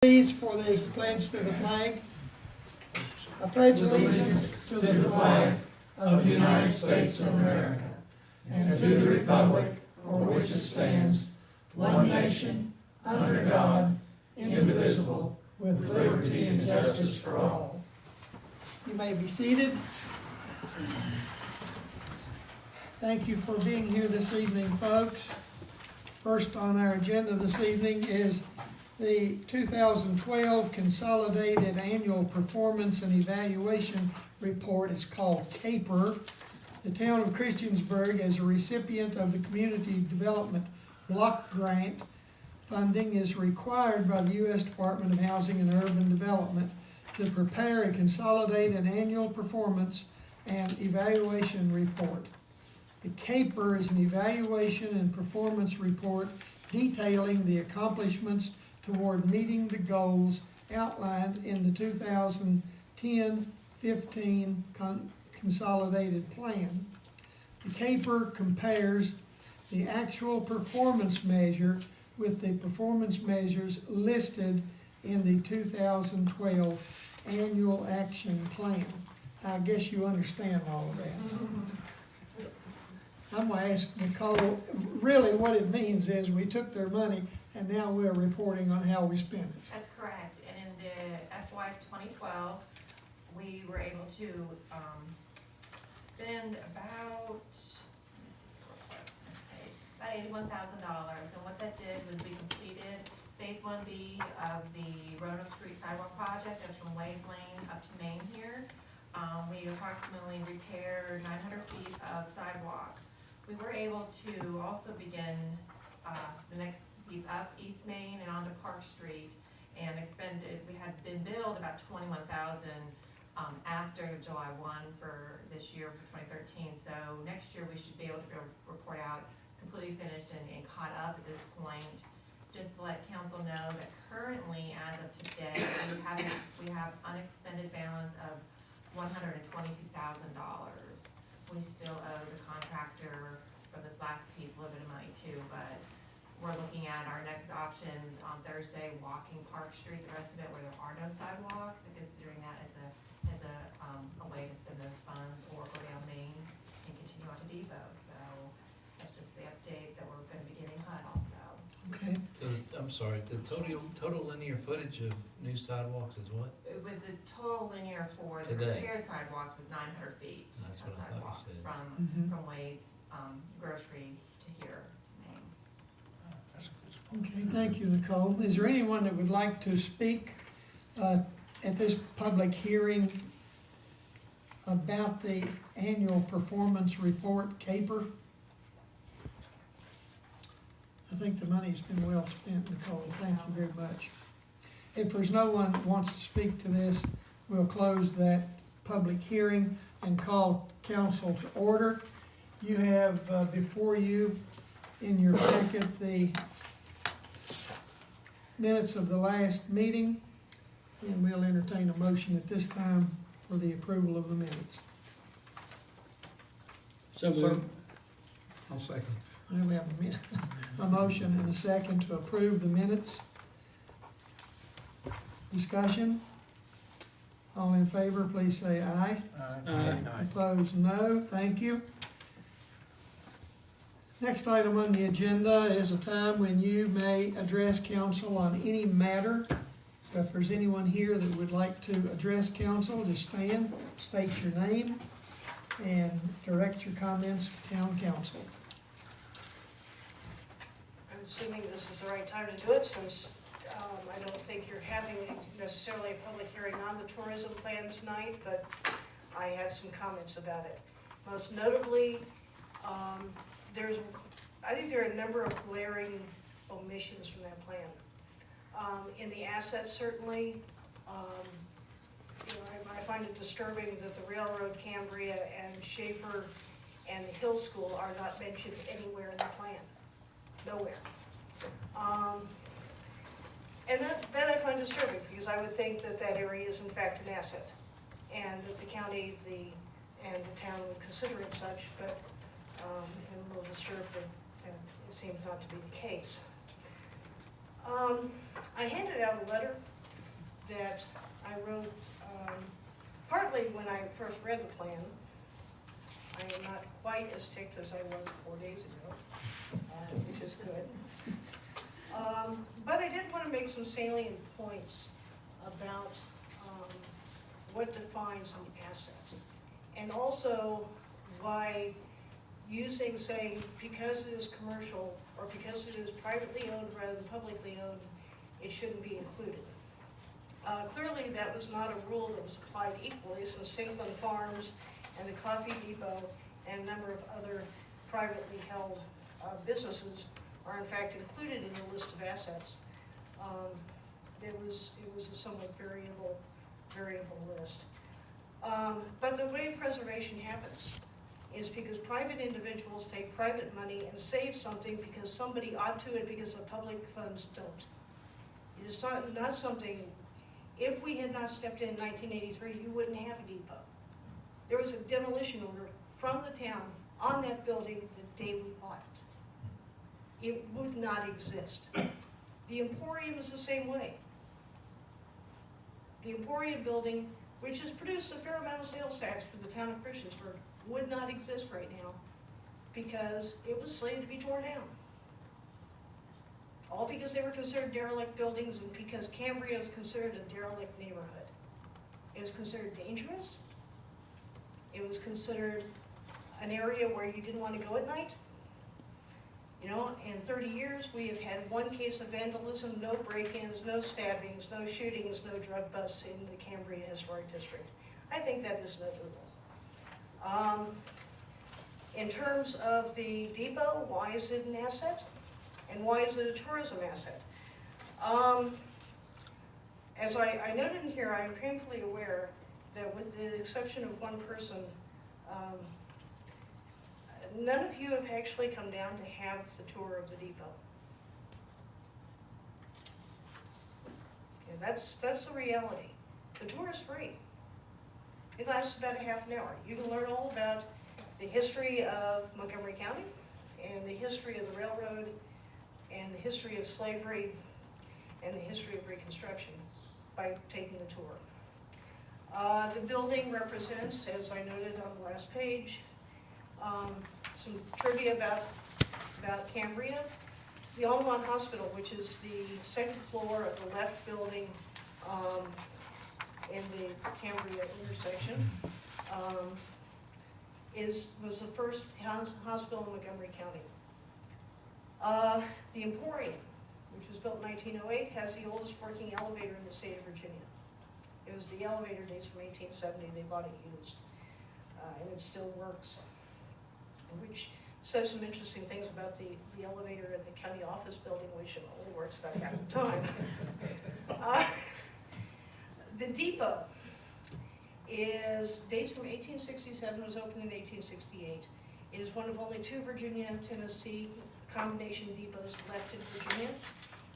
Please, for the pledge to the flag. I pledge allegiance to the flag of the United States of America and to the republic for which it stands, one nation, under God, indivisible, with liberty and justice for all. You may be seated. Thank you for being here this evening, folks. First on our agenda this evening is the 2012 Consolidated Annual Performance and Evaluation Report. Is called CAPER. The town of Christiansburg, as a recipient of the Community Development Block Grant funding, is required by the U.S. Department of Housing and Urban Development to prepare a consolidated annual performance and evaluation report. The CAPER is an evaluation and performance report detailing the accomplishments toward meeting the goals outlined in the 2010-15 Consolidated Plan. The CAPER compares the actual performance measure with the performance measures listed in the 2012 Annual Action Plan. I guess you understand all of that. I'm going to ask Nicole, really what it means is we took their money and now we're reporting on how we spent it. That's correct. And in the FY 2012, we were able to spend about, about $81,000. And what that did was we completed Phase 1B of the Roanoke Street Sidewalk Project. That's from Ways Lane up to Main here. We approximately repaired 900 feet of sidewalk. We were able to also begin the next piece up East Main and onto Park Street and expended, we had been billed about $21,000 after July 1 for this year for 2013. So next year we should be able to report out completely finished and caught up at this point. Just to let council know that currently, as of today, we have unexpended balance of $122,000. We still owe the contractor for this last piece a little bit of money too, but we're looking at our next options on Thursday, walking Park Street, the rest of it where there are no sidewalks, and considering that as a way to spend those funds, or go down Main and continue on to Depot. So that's just the update that we're going to be getting HUD also. Okay. So, I'm sorry, the total linear footage of new sidewalks is what? With the total linear for the Today. repaired sidewalks was 900 feet That's of what I thought you sidewalks said. from Wade's grocery to here to Main. Okay, thank you, Nicole. Is there anyone that would like to speak at this public hearing about the annual performance report, CAPER? I think the money's been well spent, Nicole. Thank you very much. If there's no one that wants to speak to this, we'll close that public hearing and call council to order. You have before you in your packet the minutes of the last meeting, and we'll entertain a motion at this time for the approval of the minutes. So moved. I'll second. And we have a motion and a second to approve the minutes. Discussion? All in favor, please say aye. Aye. Opposed, no. Thank you. Next item on the agenda is a time when you may address council on any matter. So if there's anyone here that would like to address council, just stand, state your name, and direct your comments to town council. I'm assuming this is the right time to do it, since I don't think you're having necessarily a public hearing on the tourism plan tonight, but I have some comments about it. Most notably, I think there are a number of glaring omissions from that plan. In the assets, certainly, I find it disturbing that the railroad, Cambria, and Schaefer, and the Hill School are not mentioned anywhere in the plan. Nowhere. And that I find disturbing, because I would think that that area is in fact an asset, and that the county and the town would consider it such, but I'm a little disturbed that it seems not to be the case. I handed out a letter that I wrote, partly when I first read the plan. I am not quite as ticked as I was 4 days ago, which is good. But I did want to make some salient points about what defines an asset. And also why using, say, because it is commercial or because it is privately owned rather than publicly owned, it shouldn't be included. Clearly, that was not a rule that was applied equally, since Sinklin Farms and the Coffee Depot and a number of other privately held businesses are in fact included in the list of assets. It was a somewhat variable list. But the way preservation happens is because private individuals take private money and save something because somebody ought to and because the public funds don't. It is not something, if we had not stepped in 1983, you wouldn't have a depot. There was a demolition order from the town on that building the day we bought it. It would not exist. The Emporium is the same way. The Emporium building, which has produced a fair amount of sales tax for the town of Christiansburg, would not exist right now because it was slated to be torn down. All because they were considered derelict buildings and because Cambria was considered a derelict neighborhood. It was considered dangerous. It was considered an area where you didn't want to go at night. You know, in 30 years, we have had one case of vandalism, no break-ins, no stabbings, no shootings, no drug busts in the Cambria Historic District. I think that is notable. In terms of the depot, why is it an asset? And why is it a tourism asset? As I noted in here, I am painfully aware that with the exception of one person, none of you have actually come down to have the tour of the depot. Okay, that's the reality. The tour is free. It lasts about a half an hour. You can learn all about the history of Montgomery County and the history of the railroad and the history of slavery and the history of Reconstruction by taking the tour. The building represents, as I noted on the last page, some trivia about Cambria. The Altamont Hospital, which is the second floor of the left building in the Cambria intersection, was the first hospital in Montgomery County. The Emporium, which was built in 1908, has the oldest working elevator in the state of Virginia. It was the elevator dates from 1870. They bought it used, and it still works, which says some interesting things about the elevator in the county office building, which only works about half the time. The depot dates from 1867, was opened in 1868. It is one of only 2 Virginia-Tennessee combination depots left in Virginia.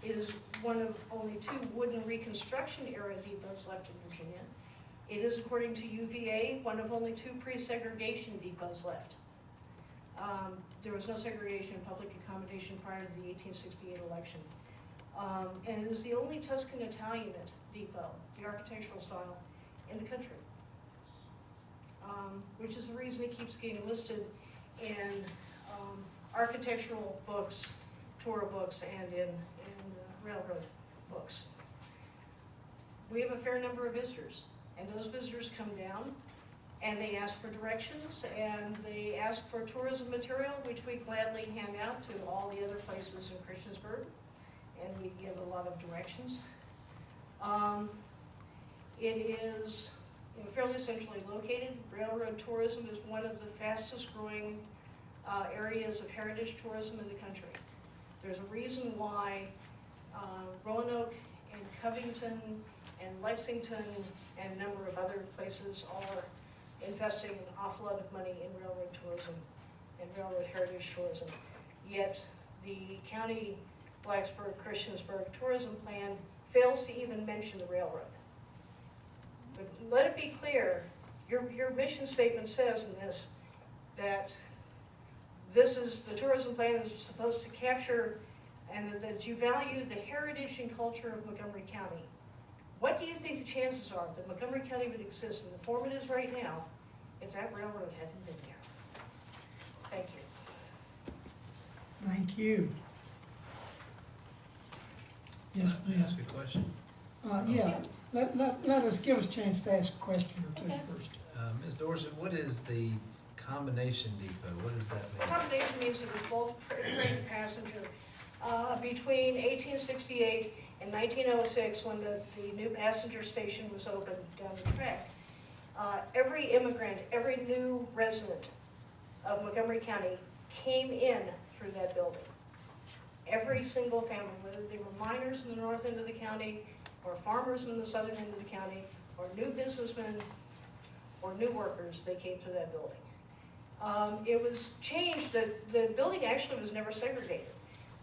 It is one of only 2 wooden Reconstruction era depots left in Virginia. It is, according to UVA, one of only 2 pre-segregation depots left. There was no segregation in public accommodation prior to the 1868 election. And it is the only Tuscan Italianate depot, the architectural style, in the country. Which is the reason it keeps getting listed in architectural books, tour books, and in railroad books. We have a fair number of visitors, and those visitors come down and they ask for directions and they ask for tourism material, which we gladly hand out to all the other places in Christiansburg, and we give a lot of directions. It is fairly centrally located. Railroad tourism is one of the fastest growing areas of heritage tourism in the country. There's a reason why Roanoke and Covington and Lexington and a number of other places are investing an awful lot of money in railroad tourism and railroad heritage tourism. Yet the county Blacksburg-Christiansburg tourism plan fails to even mention the railroad. But let it be clear, your mission statement says in this that the tourism plan is supposed to capture and that you value the heritage and culture of Montgomery County, what do you think the chances are that Montgomery County would exist in the form it is right now if that railroad hadn't been there? Thank you. Thank you. Yes, May I ma'am. ask a question? Yeah, let us, give us a chance to ask a question or two Okay. first. Ms. Dorsey, what is the combination depot? What does that mean? Combination means it was both freight and passenger. Between 1868 and 1906, when the new passenger station was opened down the track, every immigrant, every new resident of Montgomery County came in through that building. Every single family, whether they were miners in the north end of the county, or farmers in the southern end of the county, or new businessmen, or new workers, they came to that building. It was changed, the building actually was never segregated.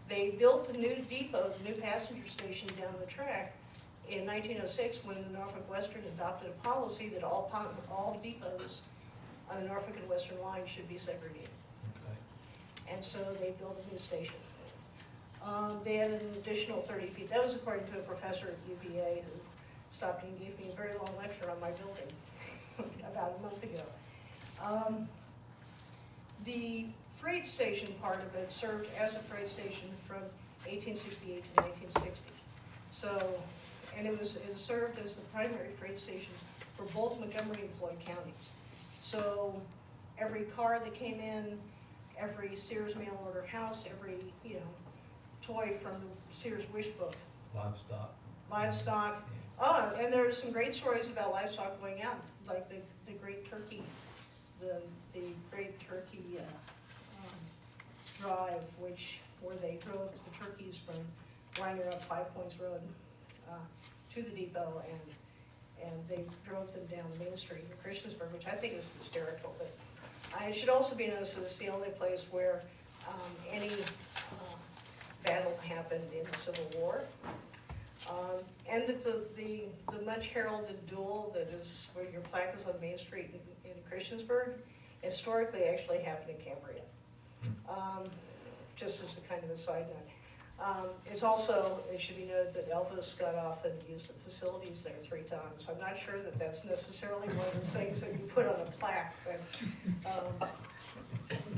They built the new depot, the new passenger station down the track in 1906 when the Norfolk Western adopted a policy that all depots on the Norfolk and Western line should be segregated. Okay. And so they built a new station. They added an additional 30 feet. That was according to a professor at UVA who stopped and gave me a very long lecture on my building about a month ago. The freight station part of it served as a freight station from 1868 to 1960. So, and it served as the primary freight station for both Montgomery and Floyd counties. So every car that came in, every Sears mail order house, every, toy from the Sears wish book, livestock. Oh, and there's some great stories about livestock going out, like the great turkey, the great turkey drive, where they drove the turkeys from Weiner up Five Points Road to the depot, and they drove them down Main Street in Christiansburg, which I think is hysterical. But it should also be noticed that it's the only place where any battle happened in the Civil War. And that the much heralded duel that is where your plaque is on Main Street in Christiansburg, historically actually happened in Cambria. Just as a kind of a side note. It's also, it should be noted that Elvis got off and used the facilities there 3 times. I'm not sure that that's necessarily one of the things that you put on a plaque, but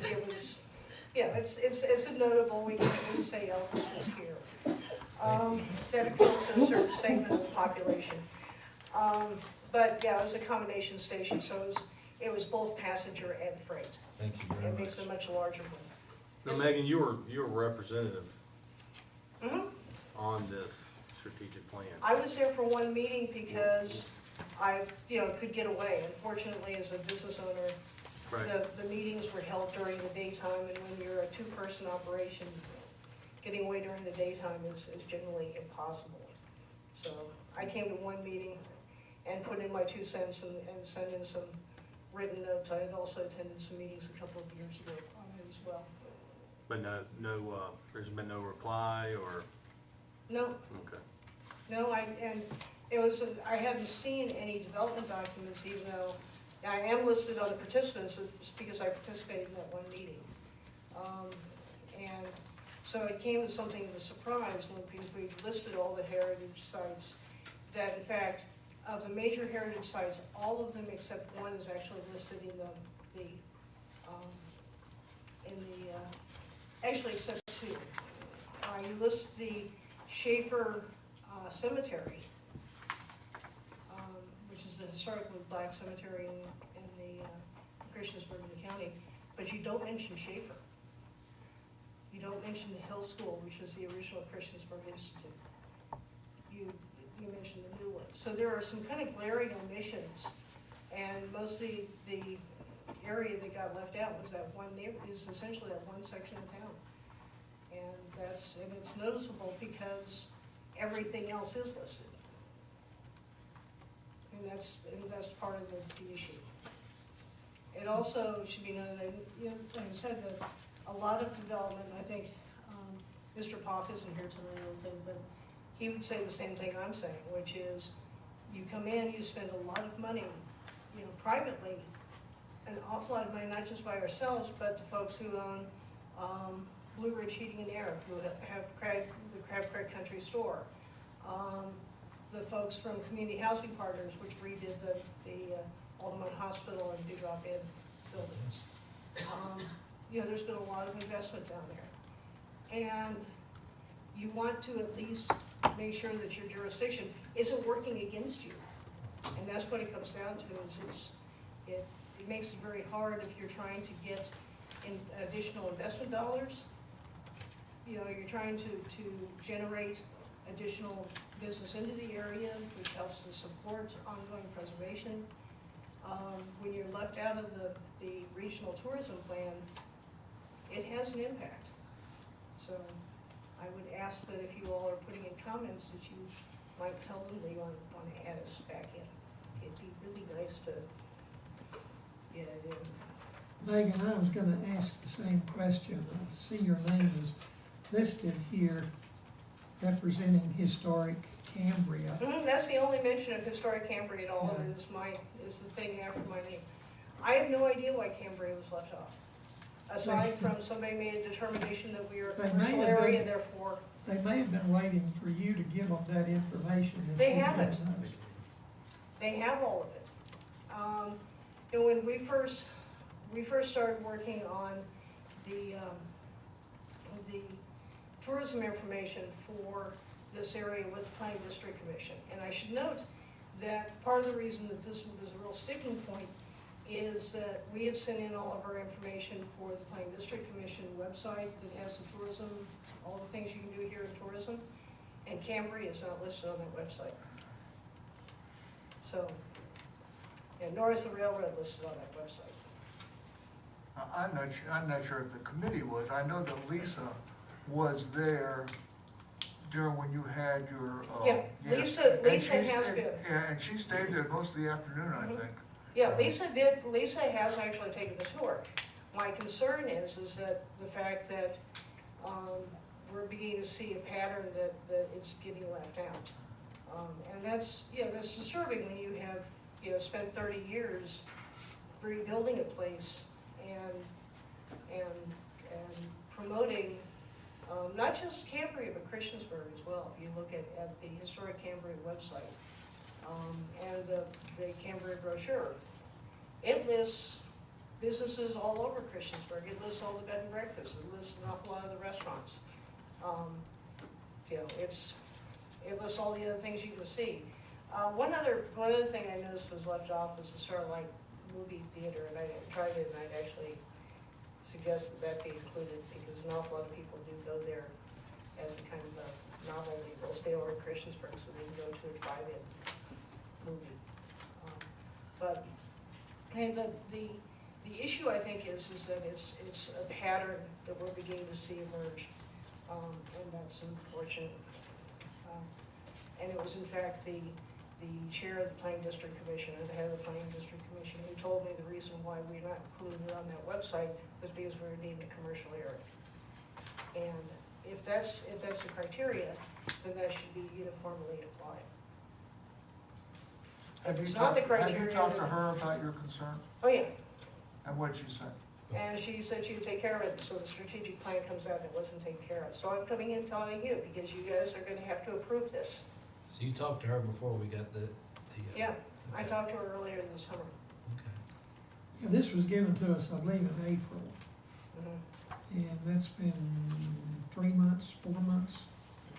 it was, yeah, it's a notable, we can say Elvis was here. That appeals to a certain segment of the population. But yeah, it was a combination station, so it was both passenger and freight. Thank you very It much. makes a much larger one. Now, Megan, you were representative Mhm. on this strategic plan. I was there for one meeting because I, could get away. Unfortunately, as a business owner, Right. the meetings were held during the daytime, and when you're a 2-person operation, getting away during the daytime is generally impossible. So I came to one meeting and put in my 2 cents and sent in some written notes. I had also attended some meetings a couple of years ago on it as well. But there's been no reply or, No, okay. no, I hadn't seen any development documents, even though I am listed on the participants, just because I participated in that one meeting. And so it came as something of a surprise when we listed all the heritage sites, that in fact, of the major heritage sites, all of them except one is actually listed in actually except 2. You list the Schaefer Cemetery, which is the historically black cemetery in the Christiansburg in the county, but you don't mention Schaefer. You don't mention the Hill School, which was the original Christiansburg Institute. You mention the new one. So there are some kind of glaring omissions, and most of the area that got left out was that one is essentially that one section of town. And it's noticeable because everything else is listed. And that's part of the issue. It also should be noted that, like I said, that a lot of development, I think, Mr. Poff isn't here tonight, but he would say the same thing I'm saying, which is, you come in, you spend a lot of money, privately, an awful lot of money, not just by ourselves, but the folks who own Blue Ridge Heating and Air, who have the Crab Creek Country Store. The folks from Community Housing Partners, which redid the Alderman Hospital and Dewdrop Inn buildings. You know, there's been a lot of investment down there. And you want to at least make sure that your jurisdiction isn't working against you. And that's what it comes down to, is it makes it very hard if you're trying to get in additional investment dollars. You know, you're trying to generate additional business into the area, which helps to support ongoing preservation. When you're left out of the regional tourism plan, it has an impact. So I would ask that if you all are putting in comments, that you might tell them they want to add us back in. It'd be really nice to get it in. Megan, I was gonna ask the same question. I see your name is listed here representing Historic Cambria. That's the only mention of Historic Cambria at all, is the thing after my name. I have no idea why Cambria was left off. Aside from somebody made a determination that we are a They may commercial have area, been- therefore, They may have been waiting for you to give them that information. if They you haven't. didn't know. they have all of it. You know, when we first started working on the tourism information for this area with the Planning District Commission, and I should note that part of the reason that this was a real sticking point is that we had sent in all of our information for the Planning District Commission website that has the tourism, all the things you can do here in tourism, and Cambria is not listed on that website. So, and nor is the railroad listed on that website. I'm not sure if the committee was. I know that Lisa was there during when you had your, Yeah, yes. Lisa And has been. Yeah, and she stayed there most of the afternoon, I Mhm. think. Yeah, Lisa has actually taken the tour. My concern is that the fact that, we're beginning to see a pattern that it's getting left out. And that's disturbing when you have, spent 30 years rebuilding a place and promoting, not just Cambria, but Christiansburg as well. If you look at the Historic Cambria website, and the Cambria brochure, it lists businesses all over Christiansburg. It lists all the bed and breakfasts. It lists an awful lot of the restaurants. It lists all the other things you can see. One other thing I noticed was left off was the Starlight Movie Theater, and I tried it, and I'd actually suggest that be included, because an awful lot of people do go there as a kind of a novelty. They'll stay over in Christiansburg so they can go to a drive-in movie. But, and the issue, I think, is that it's a pattern that we're beginning to see emerge, and that's unfortunate. And it was in fact the chair of the Planning District Commission, or the head of the Planning District Commission, who told me the reason why we're not included on that website was because we're deemed a commercial area. And if that's the criteria, then that should be uniformly applied. Have you It's not the talked, have you criteria talked to that- her about your concern? Oh, yeah. And what'd she say? And she said she would take care of it, so the strategic plan comes out and it wasn't taken care of. So I'm coming in telling you, because you guys are gonna have to approve this. So you talked to her before we got the. Yeah, I okay. talked to her earlier this summer. Okay. Yeah, this was given to us, I believe, in April, Mhm. and that's been 3 months, 4 months.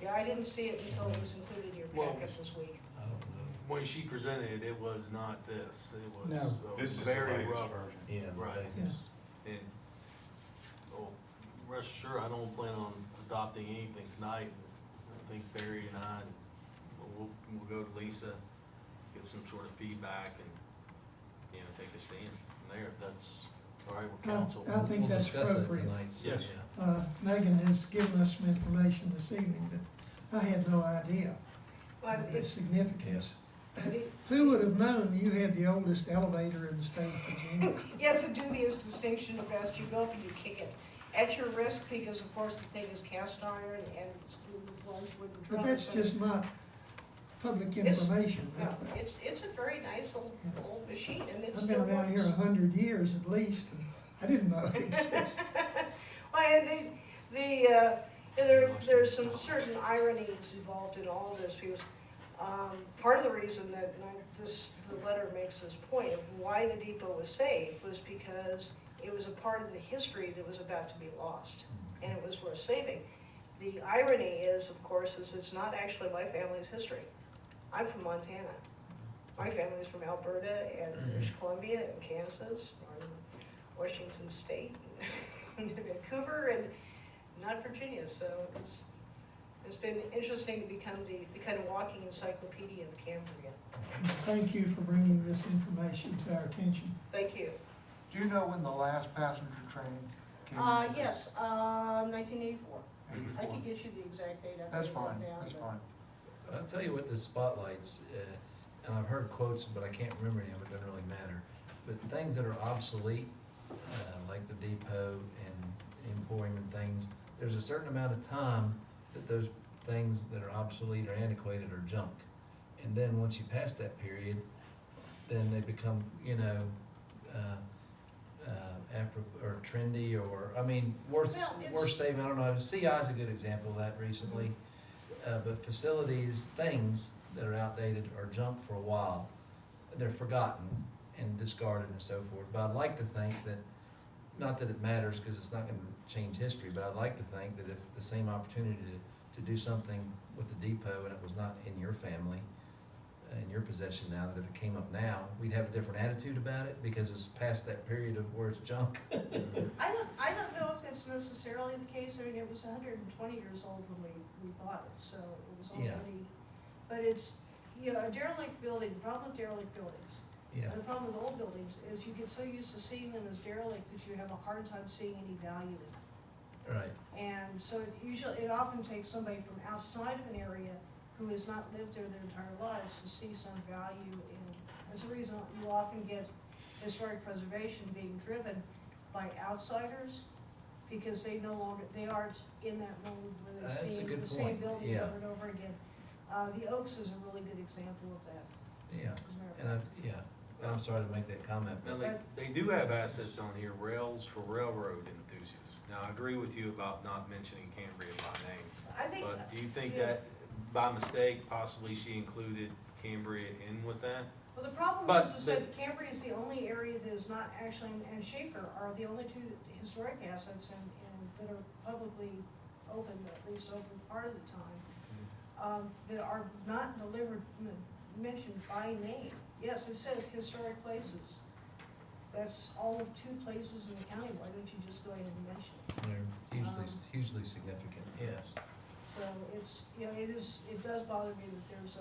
Yeah, I didn't see it until it was included in your Well- packet this week. I don't know. When she presented it, it was not this, it was No. a This is the very latest rough. version. Yeah. Right. Yes. And, oh, rest assured, I don't plan on adopting anything tonight. I think Barry and I, we'll go to Lisa, get some sort of feedback and, take a stand from there, if that's all right with council. I think We'll that's discuss that appropriate. tonight, so, Yes. yeah. Megan has given us some information this evening that I had no idea But of the it's, significance. it- Who would have known you had the oldest elevator in the state of Virginia? yeah, it's a dubious distinction. The faster you go up and you kick it. At your risk, because of course the thing is cast iron and this large wooden drum. But that's just not public It's- information Yeah, out there. it's a very nice old machine, and it's I've been still around here works. 100 years at least, and I didn't know it existed. Well, and There's some certain ironies involved in all of this, because part of the reason that the letter makes this point of why the depot was saved was because it was a part of the history that was about to be lost, and it was worth saving. The irony is, of course, is it's not actually my family's history. I'm from Montana. My family is from Alberta and British Columbia and Kansas, and Washington State, and Vancouver, and not Virginia. So it's been interesting to become the kind of walking encyclopedia of Cambria. Thank you for bringing this information to our attention. Thank you. Do you know when the last passenger train came in? Yes, 1984. I 84? could get you the exact date. I've That's written it fine, down, that's but- fine. I'll tell you what the spotlights, and I've heard quotes, but I can't remember any of it, doesn't really matter. But things that are obsolete, like the depot and emporium and things, there's a certain amount of time that those things that are obsolete or antiquated are junk. And then once you pass that period, then they become, or trendy, or, I mean, worth saving, I don't know, CI is a good example of that recently. But facilities, things that are outdated are junk for a while. They're forgotten and discarded and so forth. But I'd like to think that, not that it matters because it's not gonna change history, but I'd like to think that if the same opportunity to do something with the depot and it was not in your family, in your possession now, that if it came up now, we'd have a different attitude about it because it's past that period of where it's junk. I don't know if that's necessarily the case. I mean, it was 120 years old when we bought it, so it was Yeah. already, but it's, a derelict building, the problem with derelict buildings, Yeah, and the problem with old buildings is you get so used to seeing them as derelict that you have a hard time seeing any value in them. right. And so it often takes somebody from outside of an area who has not lived there their entire lives to see some value in. That's the reason you often get historic preservation being driven by outsiders, because they aren't in that mode where That's they're a seeing good the same point, buildings yeah. over and over again. The Oaks is a really good example of that, Yeah, as a matter of and fact. I'm sorry to make that comment, Now, but they do have assets on here, rails for railroad enthusiasts. Now, I agree with you about not mentioning Cambria by name, I think, but do you think yeah. that by mistake, possibly she included Cambria in with that? Well, the problem But is that Cambria is the only area that is not actually, and Schaefer are the only two historic assets and that are publicly open, at least open part of the time, that are not mentioned by name. Yes, it says historic places. That's all of 2 places in the county. Why don't you just go ahead and mention it? they're hugely significant, yes. So it's, it does bother me that there's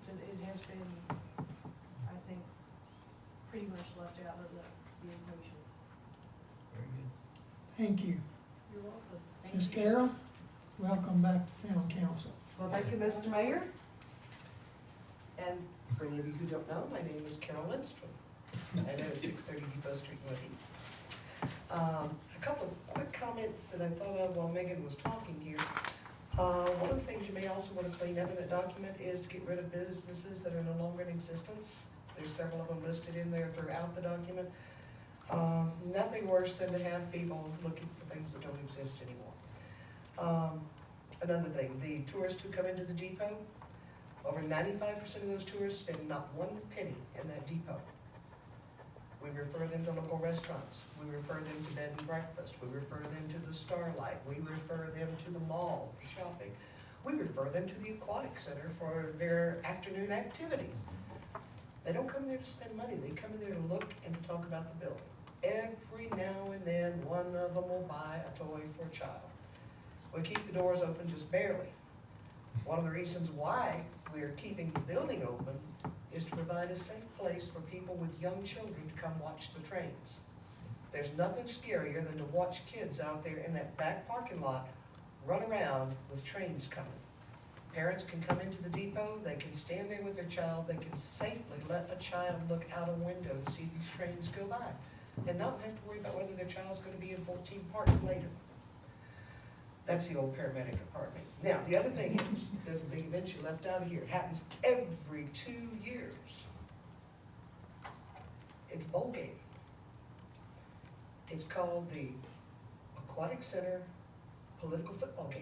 that it has been, I think, pretty much left out of the equation. Very good. Thank you. You're welcome. Thank Ms. you. Carroll, welcome back to town council. Well, thank you, Mr. Mayor. And for any of you who don't know, my name is Carol Lindstrom. I live at 630 Depot Street Northeast. A couple of quick comments that I thought of while Megan was talking here. One of the things you may also want to clean up in that document is to get rid of businesses that are no longer in existence. There's several of them listed in there throughout the document. Nothing worse than to have people looking for things that don't exist anymore. Another thing, the tourists who come into the depot, over 95% of those tourists spend not 1 penny in that depot. We refer them to local restaurants. We refer them to bed and breakfast. We refer them to the Starlight. We refer them to the mall for shopping. We refer them to the aquatic center for their afternoon activities. They don't come there to spend money. They come in there to look and to talk about the building. Every now and then, one of them will buy a toy for a child. We keep the doors open just barely. One of the reasons why we're keeping the building open is to provide a safe place for people with young children to come watch the trains. There's nothing scarier than to watch kids out there in that back parking lot run around with trains coming. Parents can come into the depot, they can stand there with their child, they can safely let a child look out a window and see these trains go by, and not have to worry about whether their child's going to be in 14 parks later. That's the old paramedic apartment. Now, the other thing is, there's a big event you left out of here. It happens every 2 years. It's bowl game. It's called the Aquatic Center political football game.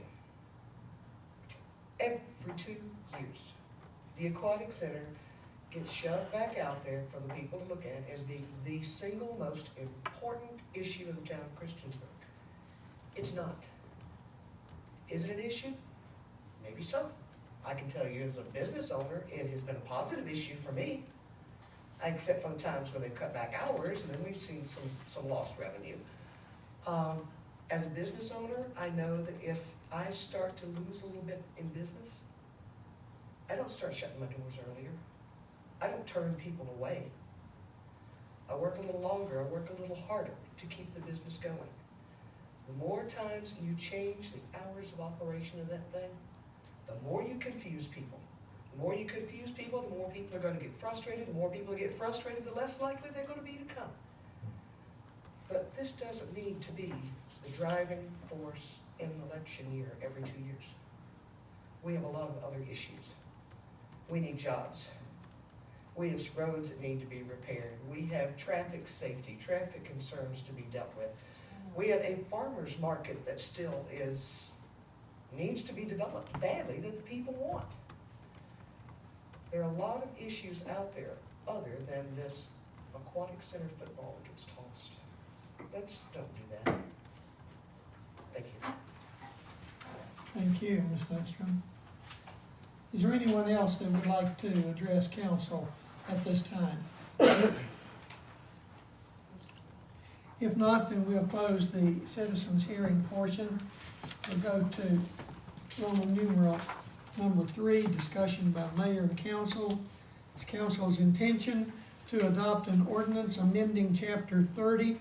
Every 2 years, the Aquatic Center gets shoved back out there for the people to look at as being the single most important issue in the town of Christiansburg. It's not. Is it an issue? Maybe so. I can tell you as a business owner, it has been a positive issue for me, except for the times when they've cut back hours, and then we've seen some lost revenue. As a business owner, I know that if I start to lose a little bit in business, I don't start shutting my doors earlier. I don't turn people away. I work a little longer, I work a little harder to keep the business going. The more times you change the hours of operation of that thing, the more you confuse people. The more you confuse people, the more people are going to get frustrated. The more people get frustrated, the less likely they're going to be to come. But this doesn't need to be the driving force in an election year every 2 years. We have a lot of other issues. We need jobs. We have roads that need to be repaired. We have traffic safety, traffic concerns to be dealt with. We have a farmer's market that still needs to be developed badly that the people want. There are a lot of issues out there other than this Aquatic Center football that gets tossed. Let's don't do that. Thank you. Thank you, Ms. Lindstrom. Is there anyone else that would like to address council at this time? If not, then we'll close the citizens' hearing portion. We'll go to Roman numeral number 3, discussion by mayor and council. It's council's intention to adopt an ordinance amending chapter 30,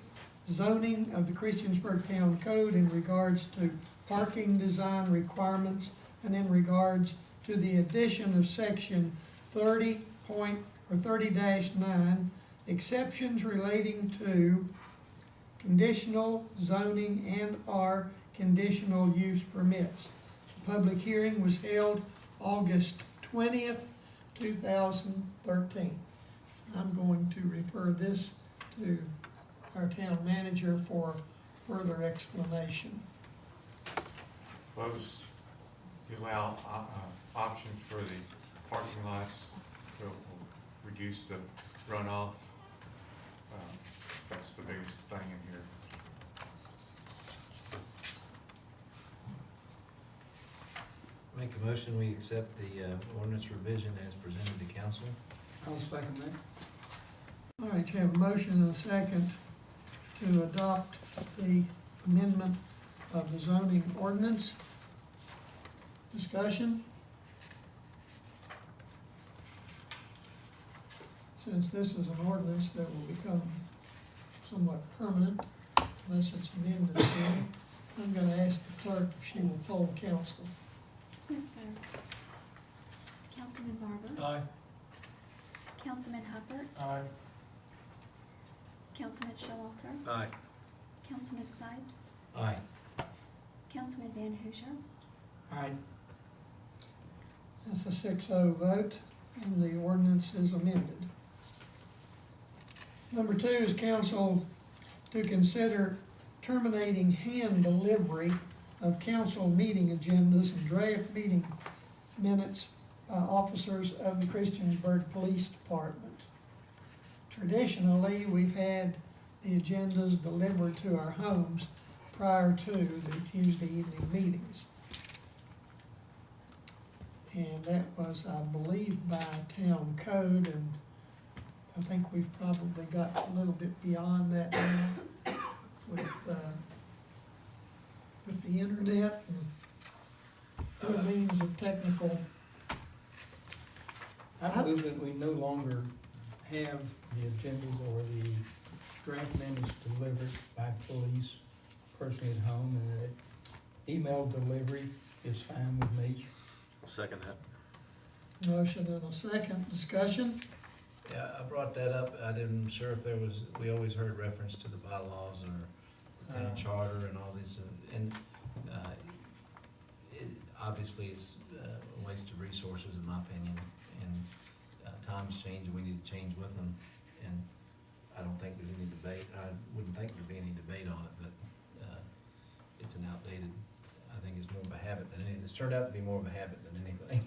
zoning of the Christiansburg Town Code in regards to parking design requirements and in regards to the addition of section 30-9, exceptions relating to conditional zoning and/or conditional use permits. The public hearing was held August 20th, 2013. I'm going to refer this to our town manager for further explanation. Those allow options for the parking lots to reduce the runoff. That's the biggest thing in here. Make a motion, we accept the ordinance revision as presented to council. I'll second that. All right, you have a motion and a second to adopt the amendment of the zoning ordinance. Discussion? Since this is an ordinance that will become somewhat permanent unless it's amended again, I'm going to ask the clerk if she will poll council. Yes, sir. Councilman Barber? Aye. Councilman Hubbard? Aye. Councilman Showalter? Aye. Councilman Stipes? Aye. Councilman Van Hoosier? Aye. That's a 6-0 vote, and the ordinance is amended. Number 2 is council to consider terminating hand delivery of council meeting agendas and draft meeting minutes by officers of the Christiansburg Police Department. Traditionally, we've had the agendas delivered to our homes prior to the Tuesday evening meetings. And that was, I believe, by town code, and I think we've probably got a little bit beyond that now with the internet and other means of technical. I believe that we no longer have the agendas or the draft minutes delivered by police personally at home, and that email delivery is fine with me. I'll second that. Motion and a second. Discussion? Yeah, I brought that up, I didn't sure if there was, we always heard reference to the bylaws or the town charter and all these, and obviously it's a waste of resources in my opinion, and times change and we need to change with them, and I don't think there's any debate, I wouldn't think there'd be any debate on it, but it's an outdated, I think it's more of a habit than anything, it's turned out to be more of a habit than anything.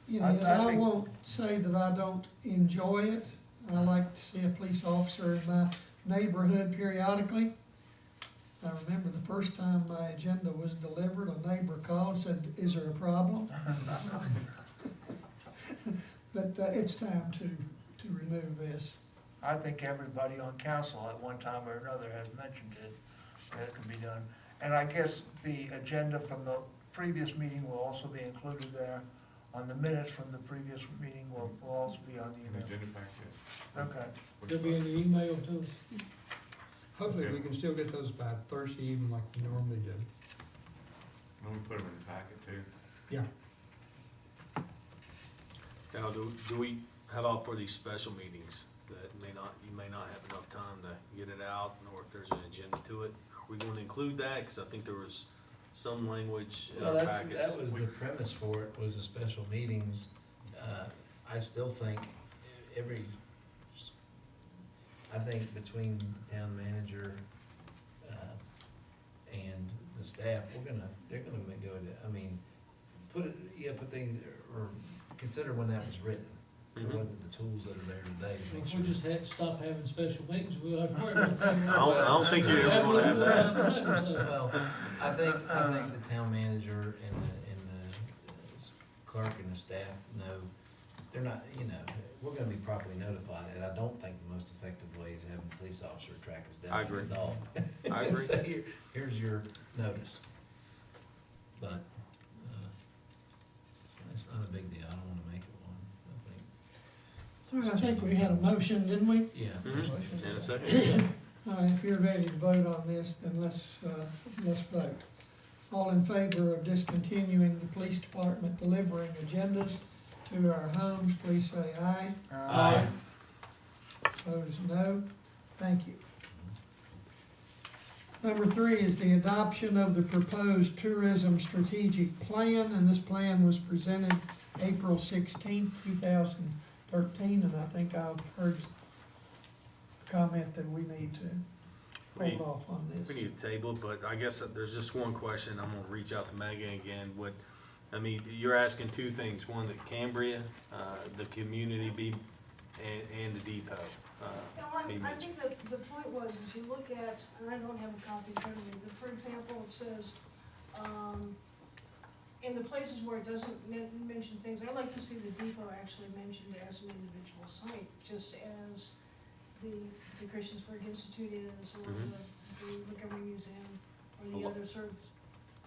You know, I I think- won't say that I don't enjoy it. I like to see a police officer in my neighborhood periodically. I remember the first time my agenda was delivered, a neighbor called, said, "Is there a problem?" But it's time to remove this. I think everybody on council at one time or another has mentioned it, that it can be done. And I guess the agenda from the previous meeting will also be included there. On the minutes from the previous meeting will also be on the An email. agenda packet. Okay. There'll be an email to us. Hopefully, we can still get those by Thursday evening like we normally do. Let me put them in the packet too. Yeah. Now, do we, how about for these special meetings that you may not have enough time to get it out, or if there's an agenda to it? Are we going to include that? Because I think there was some language in Well, our that packets. was the premise for it, was the special meetings. I still think I think between the town manager, and the staff, they're gonna go to, I mean, put things, or consider when that was written. It Mhm. wasn't the tools that are there today to make If sure. we just had to stop having special meetings, we'll have to worry about that. I don't think you ever wanna have that. Well, I think the town manager and the clerk and the staff know, they're not, we're gonna be properly notified, and I don't think the most effective way is having a police officer track us down. I like a agree. dog. I And agree. say, here's your notice. But, it's not a big deal, I don't wanna make it one, All right, I think we had a motion, didn't we? Yeah. Mhm. And a second? All right, if you're ready to vote on this, then let's vote. All in favor of discontinuing the police department delivering agendas to our homes, please say aye. Aye. Opposed, no. Thank you. Number 3 is the adoption of the proposed tourism strategic plan, and this plan was presented April 16th, 2013, and I think I've heard a comment that we need to We- hold off on this. We need to table it, but I guess there's just one question. I'm gonna reach out to Megan again. You're asking two things. One, that Cambria, the community be, and the depot. be I mentioned. think that the point was, if you look at, and I don't have a copy in front of me, but for example, it says, in the places where it doesn't mention things, I'd like to see the depot actually mentioned as an individual site, just as the Christiansburg Institute is, or Mhm. the Montgomery Museum, or the A lot- other sort of.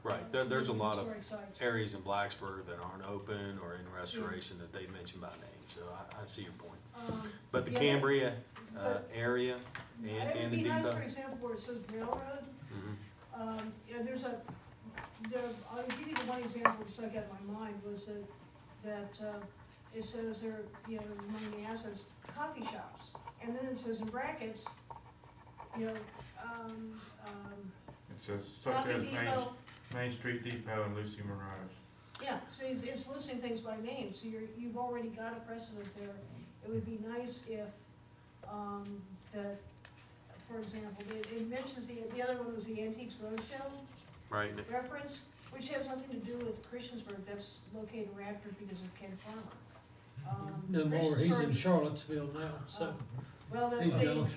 Right, there's a lot of historic sites. areas in Blacksburg that aren't open or in restoration that they mentioned by name, so I see your point. But the Yeah. Cambria, But- area and It the would be nice, depot. for example, where it says railroad, Mhm. I'll give you the one example that stuck out in my mind was that it says there, among the assets, coffee shops. And then it says in brackets, It says such coffee as depot. Main Street Depot and Lucy Murray's. Yeah, so it's listing things by name, so you've already got a precedent there. It would be nice if, that, for example, it mentions the other one was the Antiques Roadshow Right, reference, which has nothing to do with Christiansburg, that's located in Radford because of Ken Farmer. No more, he's in Christiansburg- Charlottesville now, so Well, then, he's gone.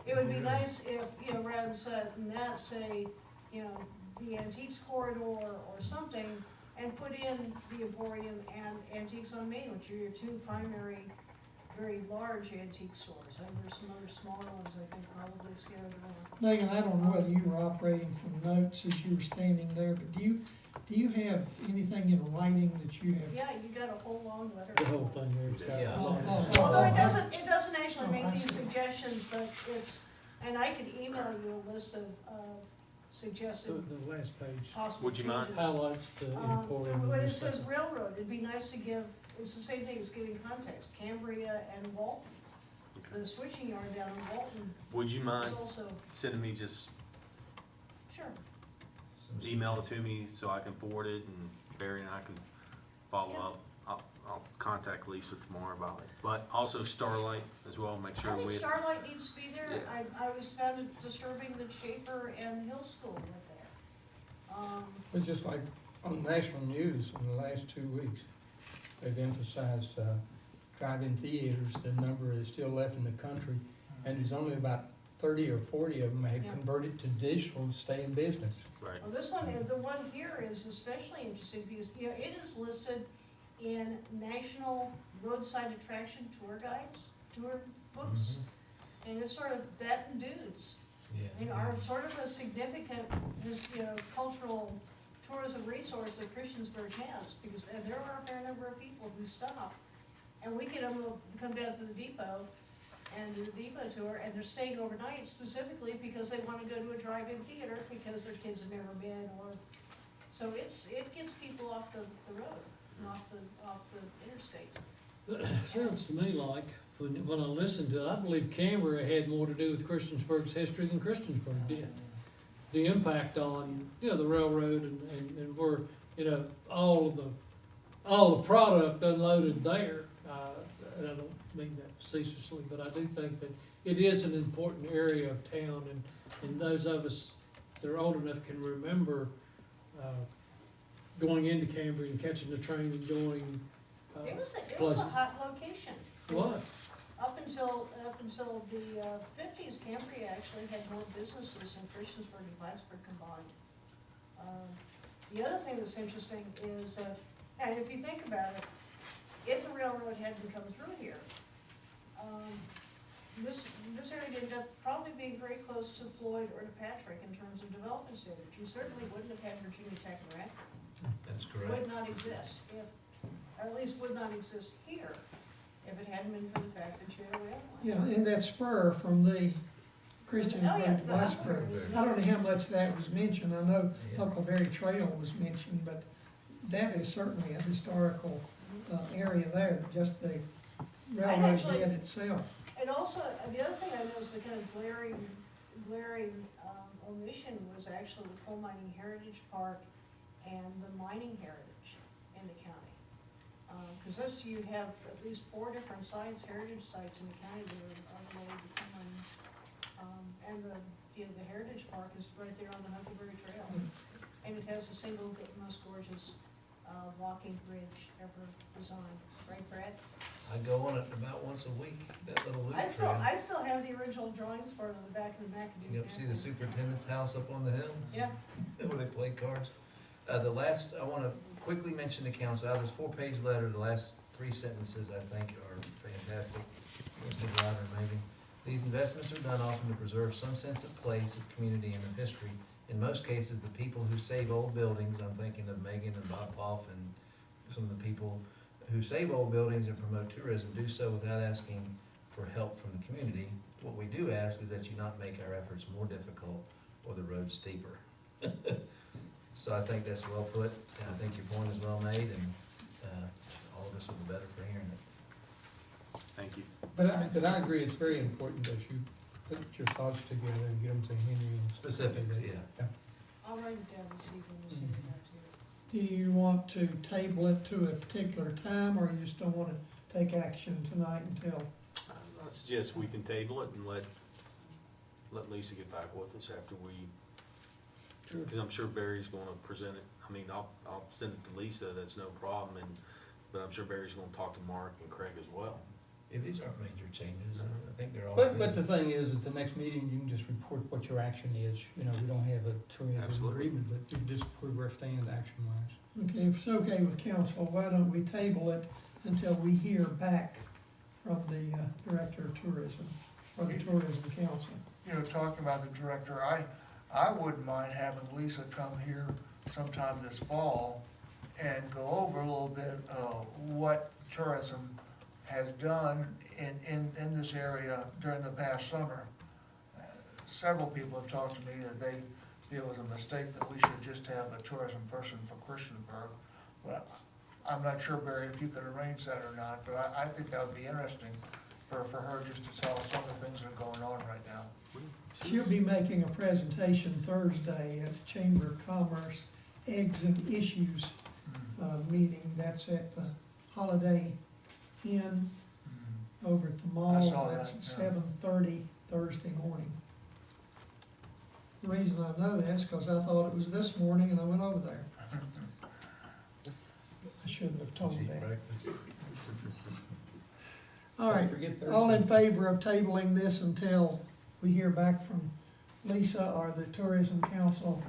it would be nice if, rather than that, say, the Antiques Corridor or something, and put in the Emporium and Antiques on Main, which are your two primary, very large antique stores. And there's some other smaller ones, I think, probably scattered around. Megan, I don't know whether you were operating from notes as you were standing there, but do you have anything in writing that you have? Yeah, you got a whole long letter. The whole thing there, it's got. Yeah. Although it doesn't actually Oh, make I these see. suggestions, but and I could email you a list of The, suggested the last page possible Would you mind? changes. highlights the Emporium. When and it says stuff. railroad, it'd be nice to give, it's the same thing as giving context, Cambria and Walton. The switching yard down in Walton would you is mind also, sending me just, sure. email it to me so I can forward it, and Barry and I can follow up? I'll contact Lisa tomorrow about it, but also Starlight as well, make sure I think we. Starlight needs to be there. Yeah. I was found it disturbing that Schaefer and Hill School went there. It's just like on national news in the last 2 weeks, they've emphasized drive-in theaters, the number is still left in the country, and there's only about 30 or 40 of them have Yeah. converted to digital to stay in business. Right. Well, this one, the one here is especially interesting because, you know, it is listed in National Roadside Attraction Tour Guides, tour books. And it's sort of that and dudes, you know, are sort of a significant, you know, cultural tourism resource that Christiansburg has, because there are a fair number of people who stop, and we get them to come down to the depot and do the depot tour, and they're staying overnight specifically because they wanna go to a drive-in theater because their kids have never been, or, so it gets people off the road, and off the interstate. Sounds to me like, when I listened to it, I believe Canberra had more to do with Christiansburg's history than Christiansburg did. The impact on, you know, the railroad and where, you know, all the product unloaded there. And I don't mean that facetiously, but I do think that it is an important area of town, and those of us that are old enough can remember, going into Canberra and catching the train and going, It was a places. hot location. It was. Up until the fifties, Cambria actually had more businesses than Christiansburg and Plattsburgh combined. The other thing that's interesting is that, and if you think about it, if the railroad hadn't come through here, this area ended up probably being very close to Floyd or to Patrick in terms of development centers. You certainly wouldn't have had Virginia Tech and Radford. That's correct. Would not exist if, or at least would not exist here if it hadn't been for the fact that you had a rail line. Yeah, in that spur from the Christian Oh, yeah, to Plattsburgh. I don't know how much that was mentioned. I know Yeah. Huckleberry Trail was mentioned, but that is certainly a historical area there, just the railroad actually- bed itself. And also, the other thing I noticed, the kind of glaring omission was actually the coal mining heritage park and the mining heritage in the county. Because this, you have at least 4 different sites, heritage sites in the county that are related to coal mining. And the heritage park is right there on the Huckleberry Trail. And it has the single most gorgeous walking bridge ever designed, right, Brad? I go on it about once a week, that little loop I trail. still have the original drawings for it on the back of the McAdoo's. You up see the superintendent's house up on the hill? Yeah. Where they play cards. The last, I wanna quickly mention to council, out of this 4-page letter, the last 3 sentences I think are fantastic. Mr. Ryder, maybe. These investments are done often to preserve some sense of place, of community, and of history. In most cases, the people who save old buildings, I'm thinking of Megan and Bob Poff and some of the people who save old buildings and promote tourism, do so without asking for help from the community. What we do ask is that you not make our efforts more difficult or the road steeper. So I think that's well put, and I think your point is well made, and all of us will be better for hearing it. Thank you. But I agree, it's very important that you put your thoughts together and get them to Henry and. Specifics, yeah. I'll write it down this evening and send it out to you. Do you want to table it to a particular time, or you just don't want to take action tonight until? I suggest we can table it and let Lisa get back with us after we, because I'm sure Barry's gonna present it. I mean, I'll send it to Lisa, that's no problem, but I'm sure Barry's gonna talk to Mark and Craig as well. Yeah, these aren't major changes, I think they're all. But the thing is, at the next meeting, you can just report what your action is. You know, we don't have a tourism Absolutely. agreement, but you just put where we stand action-wise. Okay, if it's okay with council, why don't we table it until we hear back from the Director of Tourism, or the Tourism Council? You know, talking about the director, I wouldn't mind having Lisa come here sometime this fall and go over a little bit, what tourism has done in this area during the past summer. Several people have talked to me that they feel it was a mistake that we should just have a tourism person for Christiansburg. But I'm not sure, Barry, if you could arrange that or not, but I think that would be interesting for her just to tell us some of the things that are going on right now. She'll be making a presentation Thursday at the Chamber of Commerce Eggs and Issues meeting. That's at the Holiday Inn over at the mall. I saw That's that, at yeah. 7:30 Thursday morning. The reason I know that is because I thought it was this morning and I went over there. I shouldn't have told Chief that. breakfast. All right, Don't forget Thursday. all in favor of tabling this until we hear back from Lisa or the Tourism Council,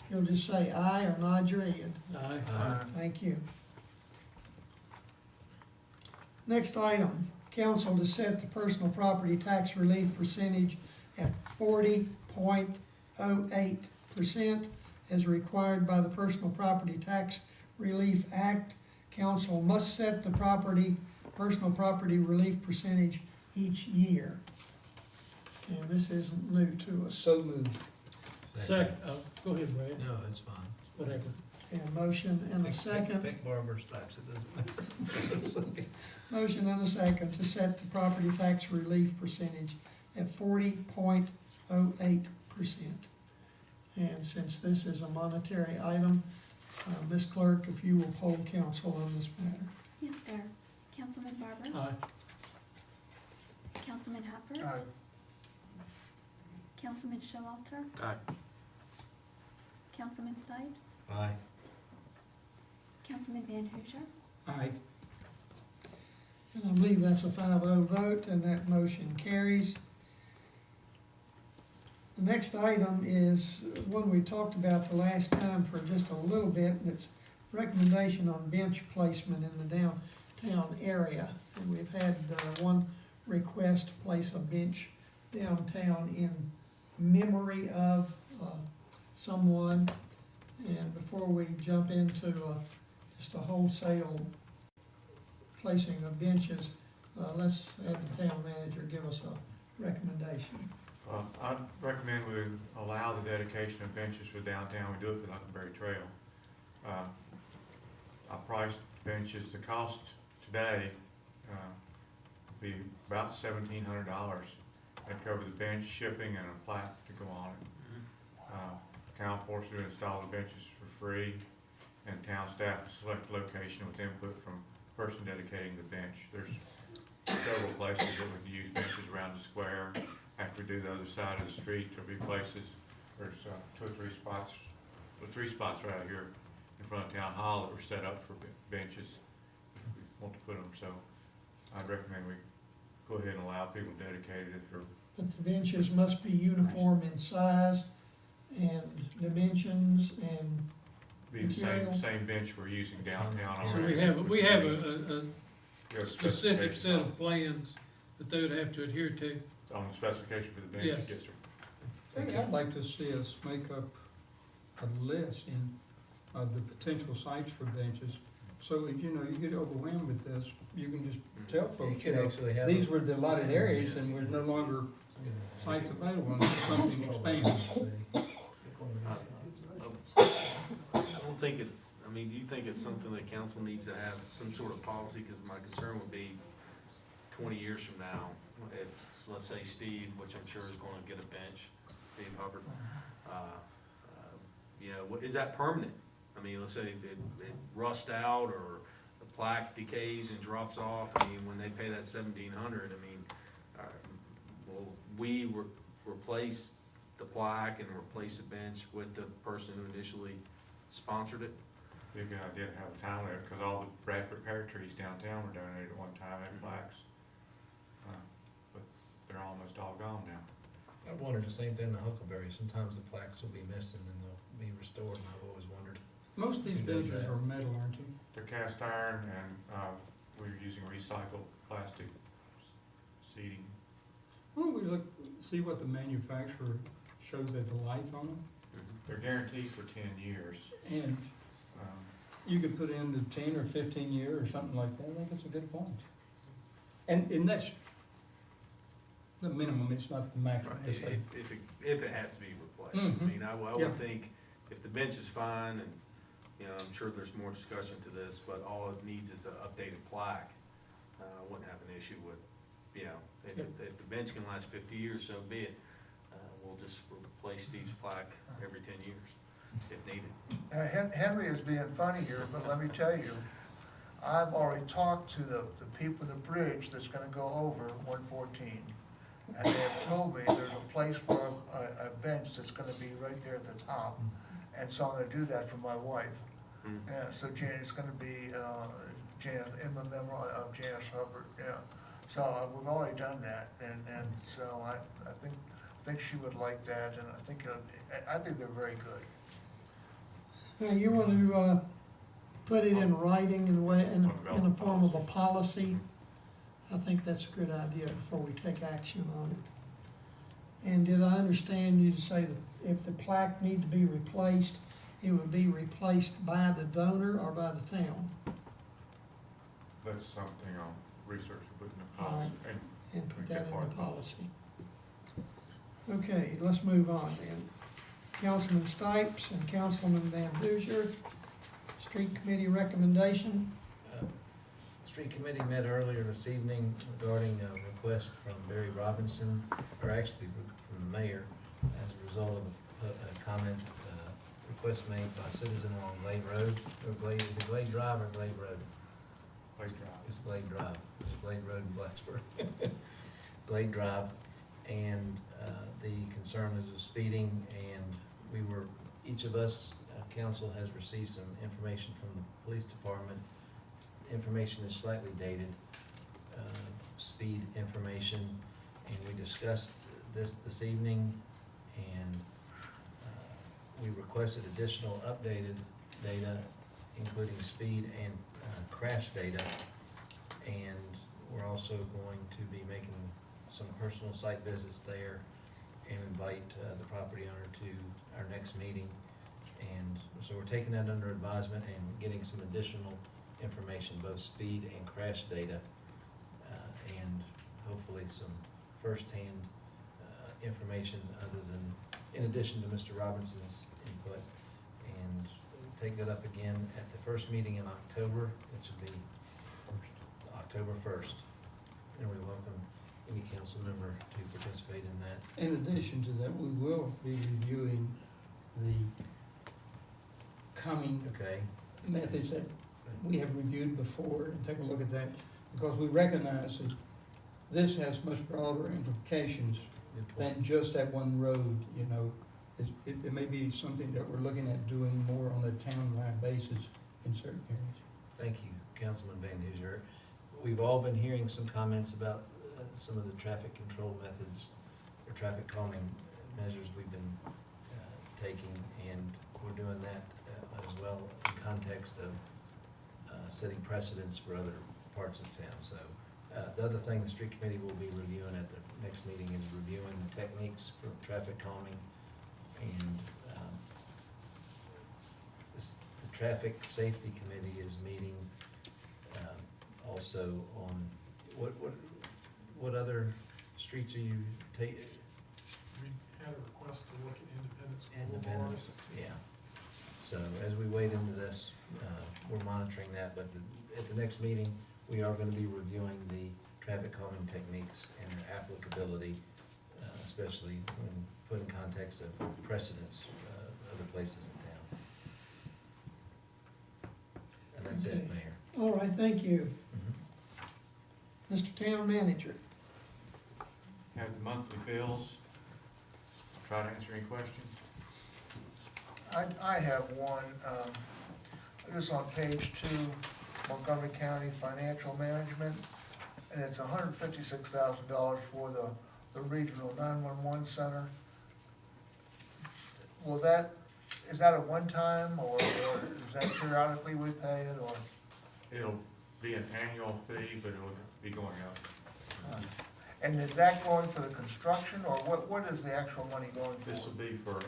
you'll just say aye or nod your head. Aye. Thank you. Next item, council to set the personal property tax relief percentage at 40.08% as required by the Personal Property Tax Relief Act. Council must set the personal property relief percentage each year. And this isn't new to us. So moved. Second, go ahead, Brad, No, it's fine. whatever. And a motion and a second. Pick Barbara Stripes, it doesn't matter. Motion and a second to set the property tax relief percentage at 40.08%. And since this is a monetary item, Ms. Clerk, if you will poll council on this matter. Yes, sir. Councilman Barber? Aye. Councilman Hopper? Aye. Councilman Showalter? Aye. Councilman Stipes? Aye. Councilman Van Hoosier? Aye. And I believe that's a 5-0 vote, and that motion carries. The next item is one we talked about the last time for just a little bit, and it's recommendation on bench placement in the downtown area. And we've had one request to place a bench downtown in memory of someone. And before we jump into just a wholesale placing of benches, let's have the town manager give us a recommendation. I'd recommend we allow the dedication of benches for downtown. We do it for Huckleberry Trail. I priced benches, the cost today, be about $1,700. That covers the bench, shipping, and a plaque to go on it. Town forced to install the benches for free, and town staff to select a location with input from the person dedicating the bench. There's several places that we can use benches around the square. After we do the other side of the street, there'll be places, there's 2 or 3 spots, well, 3 spots right here in front of town hall that were set up for benches, if we want to put them. So I'd recommend we go ahead and allow people dedicated if they're. But the benches must be uniform in size and dimensions and Be the material. same bench we're using downtown So already. we have a We have specific set specifications of plans that they would have to adhere to. on the specification for the bench. Yes. Yes, sir. I'd like to see us make up a list of the potential sites for benches. So if, you get overwhelmed with this, you can just tell folks, You could actually have. these were the allotted areas and we're no longer sites available until something expands. I don't think it's, do you think it's something that council needs to have some sort of policy? Because my concern would be 20 years from now, if, let's say Steve, which I'm sure is gonna get a bench, Steve Hubbard, is that permanent? Let's say it rusts out or the plaque decays and drops off. When they pay that $1,700, will we replace the plaque and replace the bench with the person who initially sponsored it? Be a good idea to have a time limit, because all the Bradford pear trees downtown were donated at one time, and plaques. But they're almost all gone now. I wondered the same thing in Huckleberry. Sometimes the plaques will be missing and they'll be restored, and I've always wondered. Most of these Who does benches that? are metal, aren't they? They're cast iron, and we're using recycled plastic seating. Why don't we see what the manufacturer shows as the lights on them? They're guaranteed for 10 years. And you could put in the 10 or 15 year or something like that. I think it's a good point. And that's the minimum, it's not the maximum. It's If like- it has to be replaced. Mhm. I Yeah. would think if the bench is fine, and, I'm sure there's more discussion to this, but all it needs is an updated plaque. I wouldn't have an issue with, if the bench can last 50 years, so be it. We'll just replace Steve's plaque every 10 years if needed. Henry is being funny here, but let me tell you, I've already talked to the people at the bridge that's gonna go over 114. And they have told me there's a place for a bench that's gonna be right there at the top. And so I'm gonna do that for my wife. Yeah, so it's gonna be, Janice, in the memory of Janice Hubbard, yeah. So we've already done that, and so I think she would like that, and I think they're very good. Now, you want to, put it in writing in a way, in the form of a policy? I think that's a good idea before we take action on it. And did I understand you to say that if the plaque need to be replaced, it would be replaced by the donor or by the town? That's something I'll research and put in the All policy. right. And And put make that in part the of the policy. Okay, let's move on then. Councilman Stipes and Councilman Van Duzer, street committee recommendation. Street committee met earlier this evening regarding a request from Barry Robinson, or actually from the mayor, as a result of a comment, request made by a citizen along Glade Road, or Glade, is it Glade Drive or Glade Road? Glade Drive. It's Glade Drive, it's Glade Road in Blacksburg. Glade Drive, and the concern is of speeding, and we were, each of us, council has received some information from the police department. Information is slightly dated, speed information, and we discussed this evening, and we requested additional updated data, including speed and crash data, and we're also going to be making some personal site visits there and invite the property owner to our next meeting. And so we're taking that under advisement and getting some additional information, both speed and crash data, and hopefully some firsthand information other than, in addition to Mr. Robinson's input. And we'll take that up again at the first meeting in October, which will be October 1st. And we welcome any council member to participate in that. In addition to that, we will be reviewing the coming Okay? methods that we have reviewed before and take a look at that, because we recognize that this has much broader implications Good point. than just that one road, you know. It may be something that we're looking at doing more on a town-wide basis in certain areas. Thank you, Councilman Van Huzer. We've all been hearing some comments about some of the traffic control methods or traffic calming measures we've been taking, and we're doing that as well in context of setting precedents for other parts of town. So the other thing the street committee will be reviewing at the next meeting is reviewing the techniques for traffic calming, and the traffic safety committee is meeting also on, what other streets are you taking? We had a request to look at Independence Boulevard. Independence, yeah. So as we wade into this, we're monitoring that, but at the next meeting, we are gonna be reviewing the traffic calming techniques and their applicability, especially when put in context of precedents, other places in town. And that's it, Okay. Mayor. All right, thank you. Mhm. Mr. Town Manager. Have the monthly bills. Try to answer any questions. I have one, this on page 2, Montgomery County Financial Management, and it's $156,000 for the Regional 911 Center. Will is that a one-time, or is that periodically we pay it, or? It'll be an annual fee, but it'll be going up. And is that going for the construction, or what is the actual money going for? This will be for,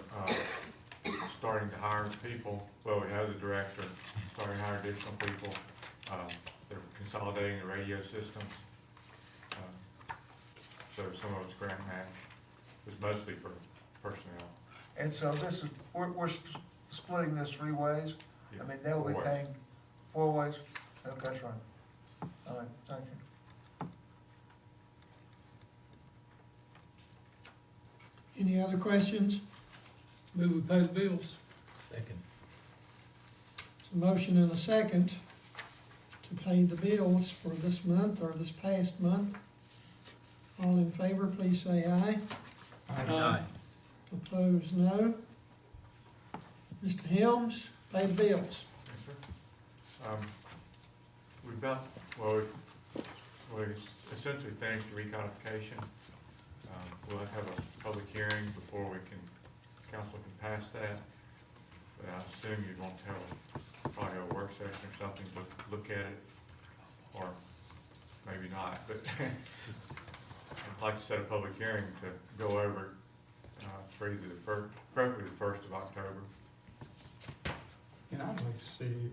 starting to hire people. Well, we have the director, starting to hire additional people. They're consolidating the radio systems. So some of it's grant match. It's mostly for personnel. And so this is, we're splitting this 3 ways? I mean, they'll be 4 ways. paying 4 ways? Okay, that's right. All right, thank you. Any other questions? Move we pay the bills. Second. A motion and a second to pay the bills for this month or this past month. All in favor, please say aye. Aye. Opposed, no. Mr. Helms, pay the bills. Yes, sir. We've got, well, we've essentially finished the recodification. We'll have to have a public hearing before council can pass that. But I assume you'd want to have probably a work session or something to look at it, or maybe not, but I'd like to set a public hearing to go over it, for either preferably the 1st of October. And I'd like to see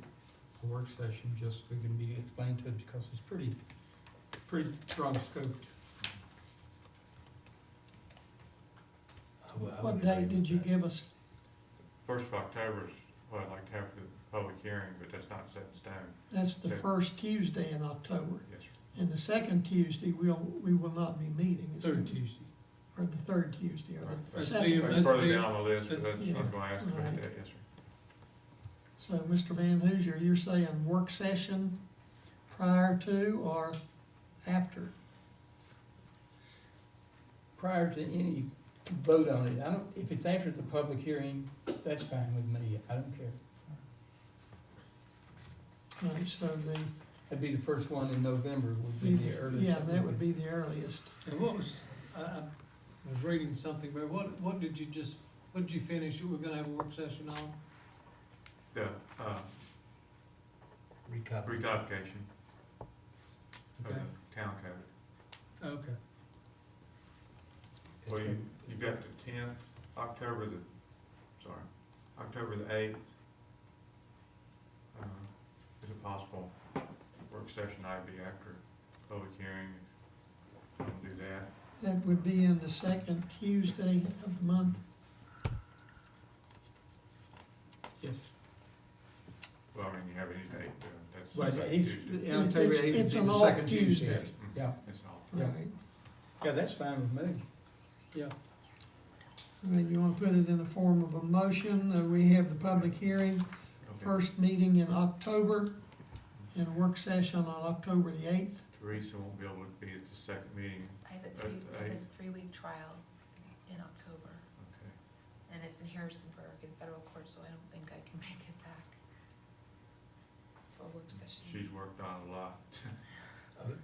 a work session, just so we can be explained to it, because it's pretty broad scoped. I would What agree date with did you that. give us? 1st of October is what I'd like to have for the public hearing, but that's not set in stone. That's the Okay. first Tuesday in October. Yes, sir. And the second Tuesday, we will not be meeting. It's Third gonna- Tuesday. Or the third Tuesday, or the That's second. the- That's that's further the- down on my list, but that's- that's, I was gonna ask about Right. that, yes, sir. So, Mr. Van Hoosier, you're saying work session prior to or after? Prior to any vote on it, if it's after the public hearing, that's fine with me, I don't care. Right, so That'd be the first one in November, would be the earliest. yeah, that would be the earliest. And what was, I was reading something, but what did you finish, we're gonna have a work session on? The, Recap. recodification of Okay, the town code. okay. It's Well, good. you've got the 10th, October the 8th. Is it possible work session I'd be after public hearing, if you want to do that? That would be in the second Tuesday of the month. Yes. Well, I mean, you have any date, that's the Right, second each, Tuesday. October It's- 8th it's would an be the off second Tuesday. Tuesday. Yeah, It's all. Yeah. Right. yeah, that's fine with me. Yeah, And then you want to put it in the form of a motion. We have the public hearing, Okay. first meeting in October, and a work session on October the 8th. Teresa won't be able to be at the second meeting. I have a Right. 3-week trial in October, Okay. and it's in Harrisonburg in federal court, so I don't think I can make it back for a work session. She's worked on it a lot. Oh, well,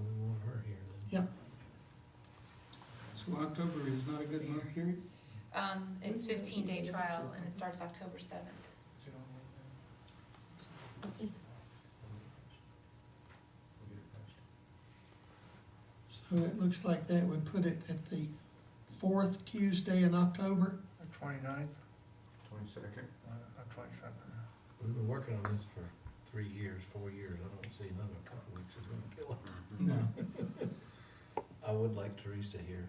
we want her here then. Yep. So October is not a good month period? It's 15-day trial, and it starts October 7th. So it looks like that would put it at the fourth Tuesday in October. The 29th, 22nd? 22nd. We've been working on this for 3 years, 4 years. I don't see another couple weeks is gonna kill it. No. I would like Teresa here.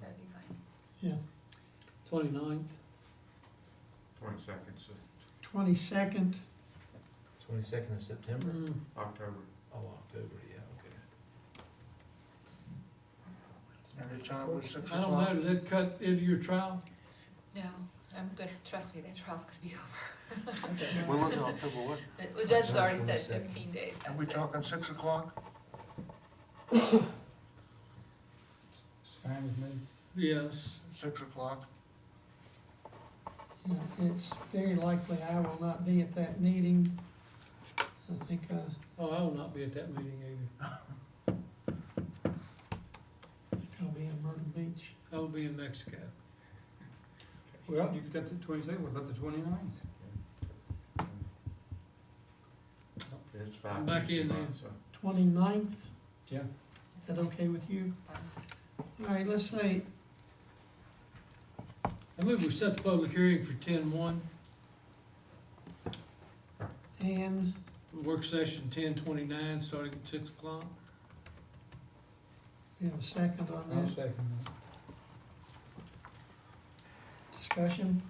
That'd be fine. Yeah, 29th. 22nd, so 22nd. 22nd of September? October. Oh, October, yeah, okay. And the time was 6 I o'clock? don't know, does that cut into your trial? No, I'm good, trust me, that trial's gonna be over. When was it, October what? The judge has already said 22nd. 15 days, Are we that's it. talking 6 o'clock? It's fine with me. Yes. 6 o'clock? Yeah, it's very likely I will not be at that meeting. I think, Oh, I will not be at that meeting either. I'll be in Myrtle Beach. I will be in Mexico. Well, you've got the 22nd, what about the 29th? It's 5 I'm back Tuesday in months, so. 29th, Yeah. is that okay with you? Fine. All right, let's say, I move we set the public hearing for 10-1, and work session 10/29, starting at 6 o'clock. we have a second on I'll that. second that. Discussion?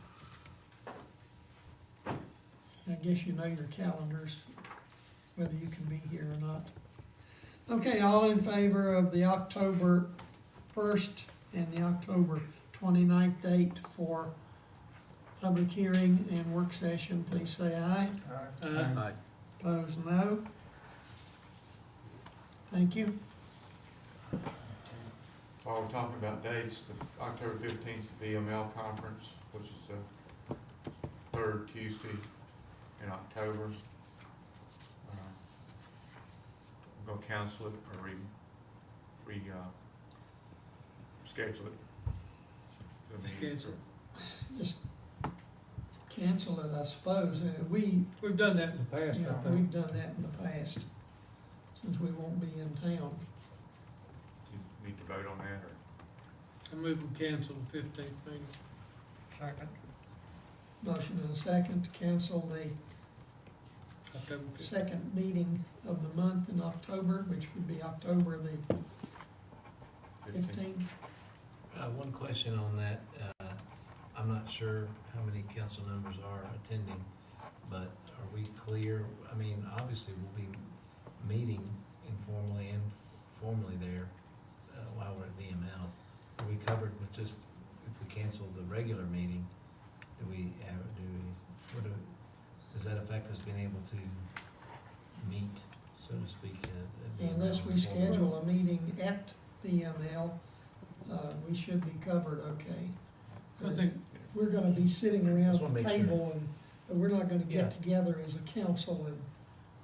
I guess you know your calendars, whether you can be here or not. Okay, all in favor of the October 1st and the October 29th date for public hearing and work session, please say aye. All right. Aye. Opposed, no. Thank you. While we're talking about dates, the October 15th, the VML conference, which is the third Tuesday in October. We're gonna cancel it or schedule it. The meeting. Schedule. Just cancel it, I suppose. We've done that in the past, I think. We've done that in the past, since we won't be in town. Do you need to vote on that, or? I move we cancel the 15th meeting. Second. Motion and a second to cancel the October 15th. second meeting of the month in October, which would be October the 15th. One question on that, I'm not sure how many council members are attending, but are we clear? I mean, obviously, we'll be meeting informally and formally there, while we're at VML. Are we covered with just, if we cancel the regular meeting, does that affect us being able to meet, so to speak, at VML? Unless we schedule a meeting at VML, we should be covered okay. I think, We're gonna be sitting around Just wanna the make sure. table but we're not gonna Yeah. get together as a council and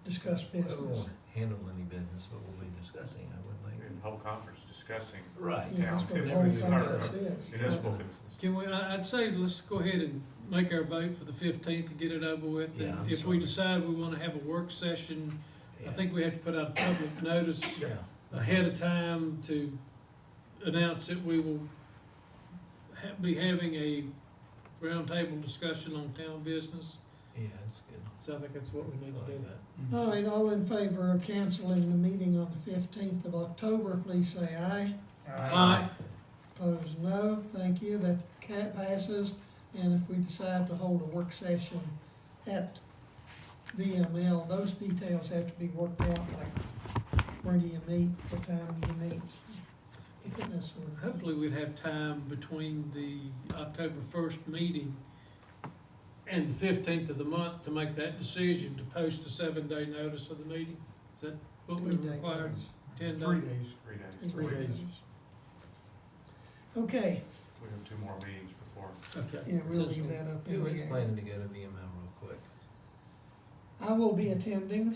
discuss We business. won't handle any business, but we'll be discussing, I would think. In the whole conference discussing Right. Yeah, that's town what the business, whole or conference is. municipal business. can we, I'd say let's go ahead and make our vote for the 15th and get it over with. Yeah, And I'm if sorry. we decide we wanna have a work session, I Yeah. think we have to put out a public notice Yeah. ahead of time to announce that we will be having a roundtable discussion on town business. Yeah, that's good. So I think that's what we need I to like do. that. All right, all in favor of canceling the meeting on the 15th of October, please say aye. Aye. Opposed, no. Thank you. That passes. And if we decide to hold a work session at VML, those details have to be worked out, like where do you meet, what time do you meet, that sort of thing. Hopefully we'd have time between the October 1st meeting and the 15th of the month to make that decision to post a 7-day notice of the meeting. Is that what we 3-day require? notice. 10 days? 3 days. 3 days. 3 days. days. Okay, We have 2 more meetings before. Okay. yeah, we'll leave that up in Who the is air. planning to go to VML real quick? I will be attending.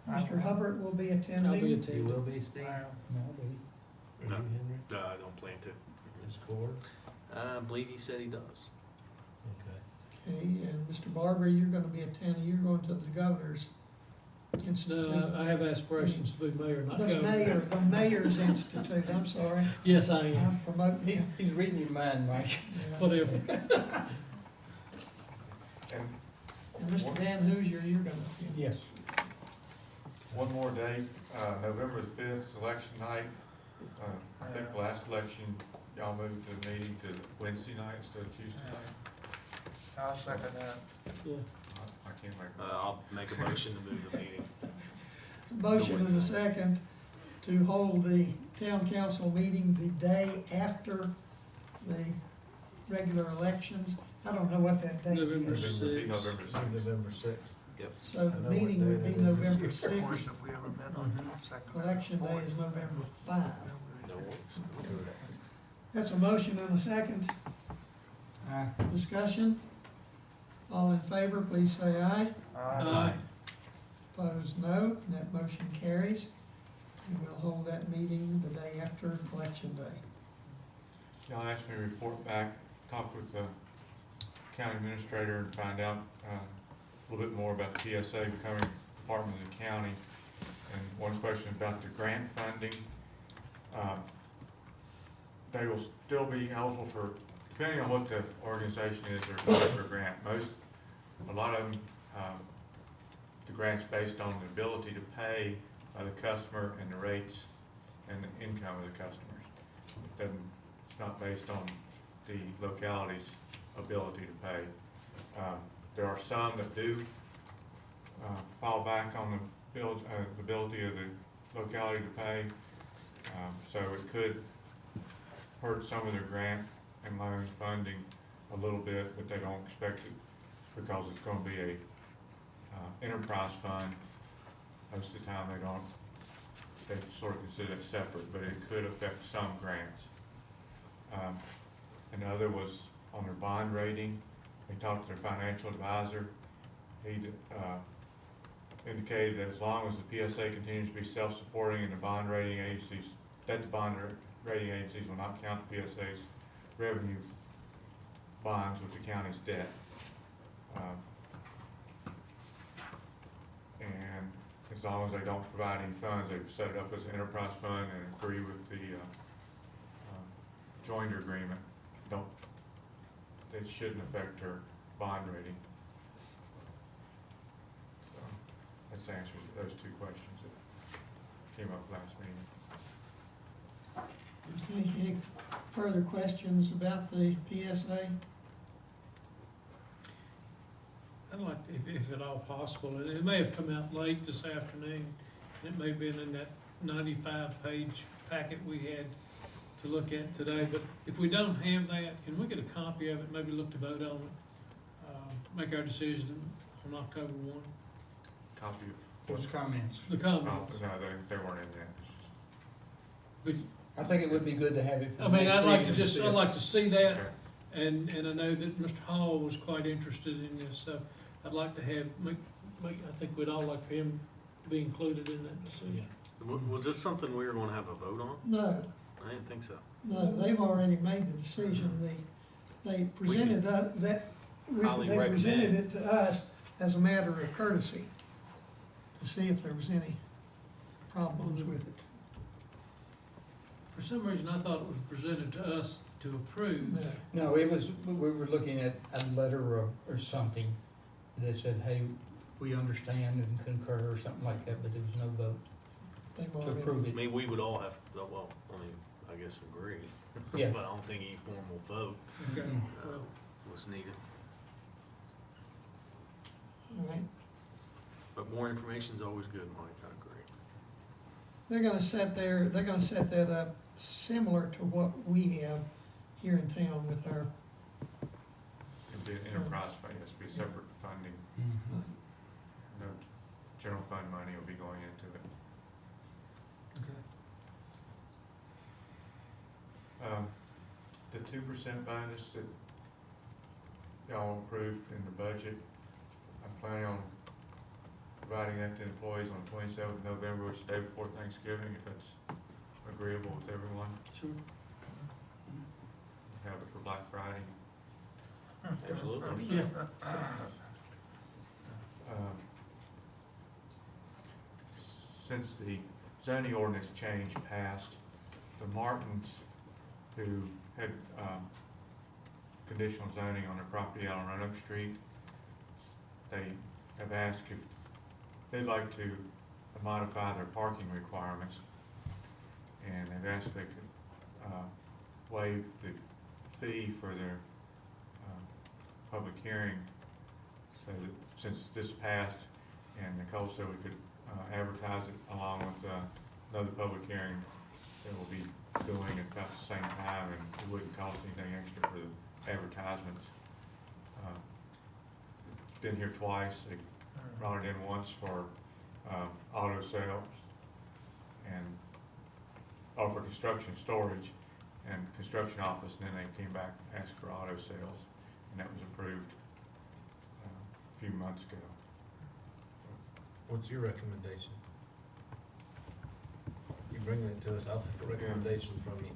Mr. Hubbard will be attending. I'll be You attending. will be, Steve? No, Or you, No. Henry? No, I don't plan to. Ms. Cord? I believe he said he does. Okay. Okay, and Mr. Barber, you're gonna be attending, you're going to the Governor's Institute. No, I have aspirations to be mayor, not The governor. the Mayor's Institute, I'm sorry. Yes, I am. I'm promoting. He's reading your mind, Mike. Yeah. Whatever. And And Mr. Dan Hoosier, you're gonna attend. Yes. one more date, November the 5th, election night. I think the last election, y'all moved the meeting to Wednesday night instead of Tuesday night. I'll second that. Yeah. I can't make. I'll make a motion to move the meeting. Motion and a second to hold the town council meeting the day after the regular elections. I don't know what that date November is. November, be 6th. November 6th. November 6th. So I the know what meeting day would be that is. November Of course, 6th. if we ever met on the second. Election day is November 5. No worries. That's a motion and a second. Discussion? All in favor, please say aye. Aye. Opposed, no. And that motion carries. And we'll hold that meeting the day after election day. Y'all asked me to report back, talk with the county administrator and find out a little bit more about the TSA becoming Department of the County. And one question about the grant funding. They will still be eligible for, depending on what the organization is, they're applying for a grant. A lot of them, the grant's based on the ability to pay by the customer and the rates and the income of the customers. It's not based on the locality's ability to pay. There are some that do fall back on the ability of the locality to pay. So it could hurt some of their grant and loan funding a little bit, but they don't expect it because it's going to be a enterprise fund. Most of the time they don't they sort of consider it separate, but it could affect some grants. Another was on their bond rating. They talked to their financial advisor. He indicated that as long as the PSA continues to be self-supporting and the bond rating agencies, that the bond rating agencies will not count the PSA's revenue bonds with the county's debt. And as long as they don't provide any funds, they've set it up as an enterprise fund and agree with the joinder agreement. It shouldn't affect their bond rating. So that's the answer to those two questions that came up last meeting. Okay, any further questions about the PSA? I'd like, if at all possible, and it may have come out late this afternoon, it may have been in that 95-page packet we had to look at today, but if we don't have that, can we get a copy of it, maybe look to vote on it, make our decision on October 1? Copy of Those comments. The oh, comments. no, they weren't in But, there. I think it would be good to have it for I the mean, next I'd like to meeting just, see I'd it. like to see that, Okay. and I know that Mr. Hall was quite interested in this, so I'd like to have, I think we'd all like for him to be included in that decision. Was this something we were gonna have a vote on? No, I didn't think so. no, they've already made the decision. They presented highly they presented recommend. it to us as a matter of courtesy to see if there was any problems with it. For some reason, I thought it was presented to us to approve. No. No, it was, we were looking at a letter or something that said, hey, we understand and concur or something like that, but there was no vote They've to already- approve I it. mean, we would all have, well, I mean, I guess agree, Yeah. but I don't think any formal vote Okay. uh, was needed. All right. But more information's always good, Mike, I agree. They're gonna set that up similar to what we have here in town with our, It'd be an enterprise fund, it has to be separate funding. Mhm. No general fund money will be going into it. Okay. The 2% bonus that y'all approved in the budget, I'm planning on providing that to employees on 27th of November, which is the day before Thanksgiving, if that's agreeable with everyone. Sure. Have it for Black Friday. Absolutely. Yeah. Since the zoning ordinance change passed, the Martins, who had conditional zoning on their property out on Roanoke Street, they have asked if they'd like to modify their parking requirements, and they've asked if they could waive the fee for their public hearing, so that since this passed, and Nicole said we could advertise it along with another public hearing that we'll be doing at about the same time, and it wouldn't cost anything extra for the advertisements. It's been here twice. They brought it in once for auto sales and, for construction storage and construction office, and then they came back and asked for auto sales, and that was approved a few months ago. What's your recommendation? You bring it to us, I'll take a recommendation from you.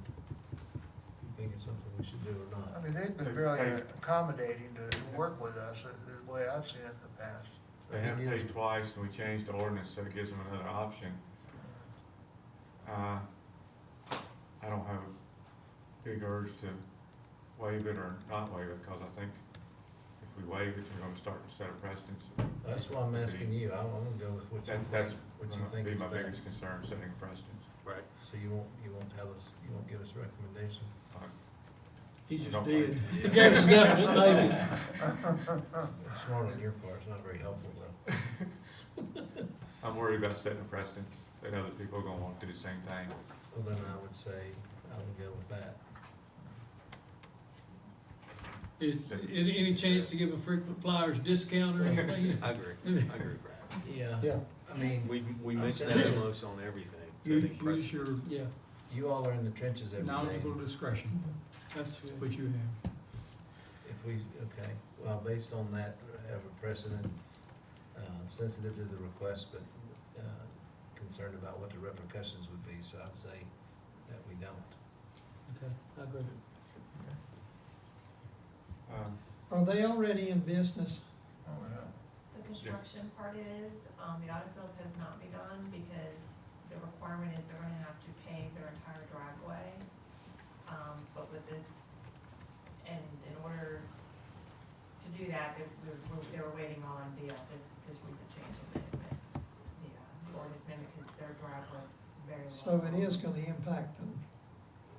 You think it's something we should do or I not? mean, they've been very accommodating to work with us, the way I've seen it in the past. They have paid twice, and we changed the ordinance so it gives them another option. I don't have a big urge to waive it or not waive it, because I think if we waive it, we're gonna start to set a precedence. That's why I'm asking you, I'm gonna go with what you That's think, what you gonna think be is my best. biggest concern, setting precedence. Right. So you won't tell us, you won't give us a recommendation? He just Don't did. like- You gave us a definite maybe. It's smart on your part, it's not very helpful though. I'm worried about setting a precedence, that other people are gonna want to do the same thing. Well, then I would say, I would go with that. Is, any chance to give a frequent flyers discount or anything? I agree, Brad. Yeah. Yeah. I mean, We I'm mentioned sensitive. that almost on everything. Use your Yeah, You all are in the trenches every day. knowledgeable discretion, that's good. which you have. If we, okay, well, based on that, have a precedent, sensitive to the request, but concerned about what the repercussions would be, so I'd say that we don't. Okay, I agree. Are they already in business? Oh, yeah. The construction part is, the auto sales has not begun because the requirement is they're gonna have to pave their entire driveway. But with this, and in order to do that, they were waiting on this recent change in the ordinance amendment, because their driveway was very long. So it is gonna impact them.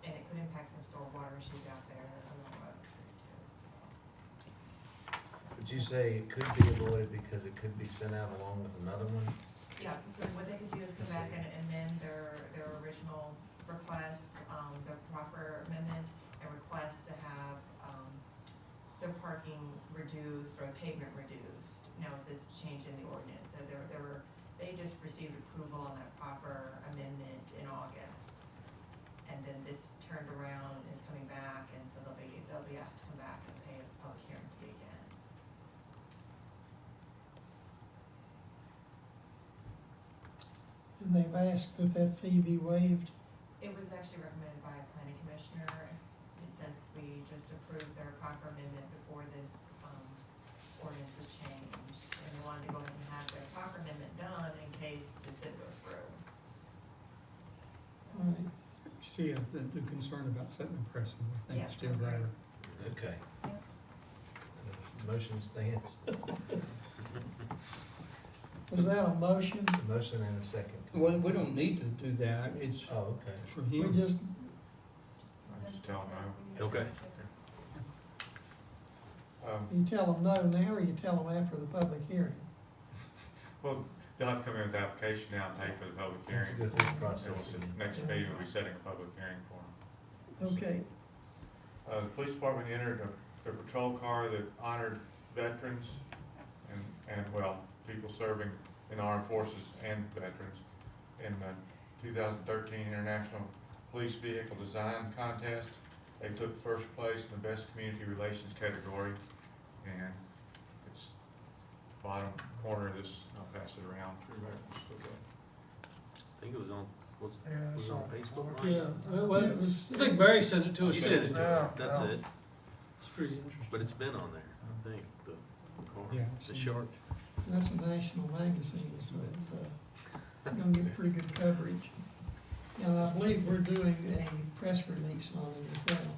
And it could impact some stormwater issues out there along Road Street too, so. Would you say it could be avoided because it could be sent out along with another one? Yeah, so what they could do is come back and amend their original request, their proper amendment, and request to have, their parking reduced or pavement reduced. Now, with this change in the ordinance, so they just received approval on that proper amendment in August. And then this turned around is coming back, and so they'll be asked to come back and pay a public hearing fee again. And they've asked that that fee be waived. It was actually recommended by a planning commissioner, and since we just approved their proper amendment before this, ordinance was changed. And they wanted to go ahead and have their proper amendment done in case this didn't go through. All right. Still, the concern about setting a precedent, I think Yeah. is still there. Okay. Yep. Motion stands. Was that a motion? A motion and a second. Well, we don't need to do that, it's Oh, okay. for We him. just, I just tell them Okay. no. you tell them no now, or you tell them after the public hearing? Well, they'll have to come in with the application now and pay for the public That's a hearing. good thought So process. Next meeting, we'll be setting a public hearing for them. Okay, The police department entered a patrol car that honored veterans and well, people serving in the armed forces and veterans in the 2013 International Police Vehicle Design Contest. They took first place in the Best Community Relations category, and it's bottom corner of this, I'll pass it around for reference. I think it was on, Yeah, was it so- on Facebook? Yeah, Ryan? well, it was. I think Barry sent it to us. You sent it to Yeah, me, that's yeah. it, It's pretty interesting. but it's been on there, I think, the car, Yeah. the shark. That's a national magazine, so it's, gonna get pretty good coverage. And I believe we're doing a press release on it as well.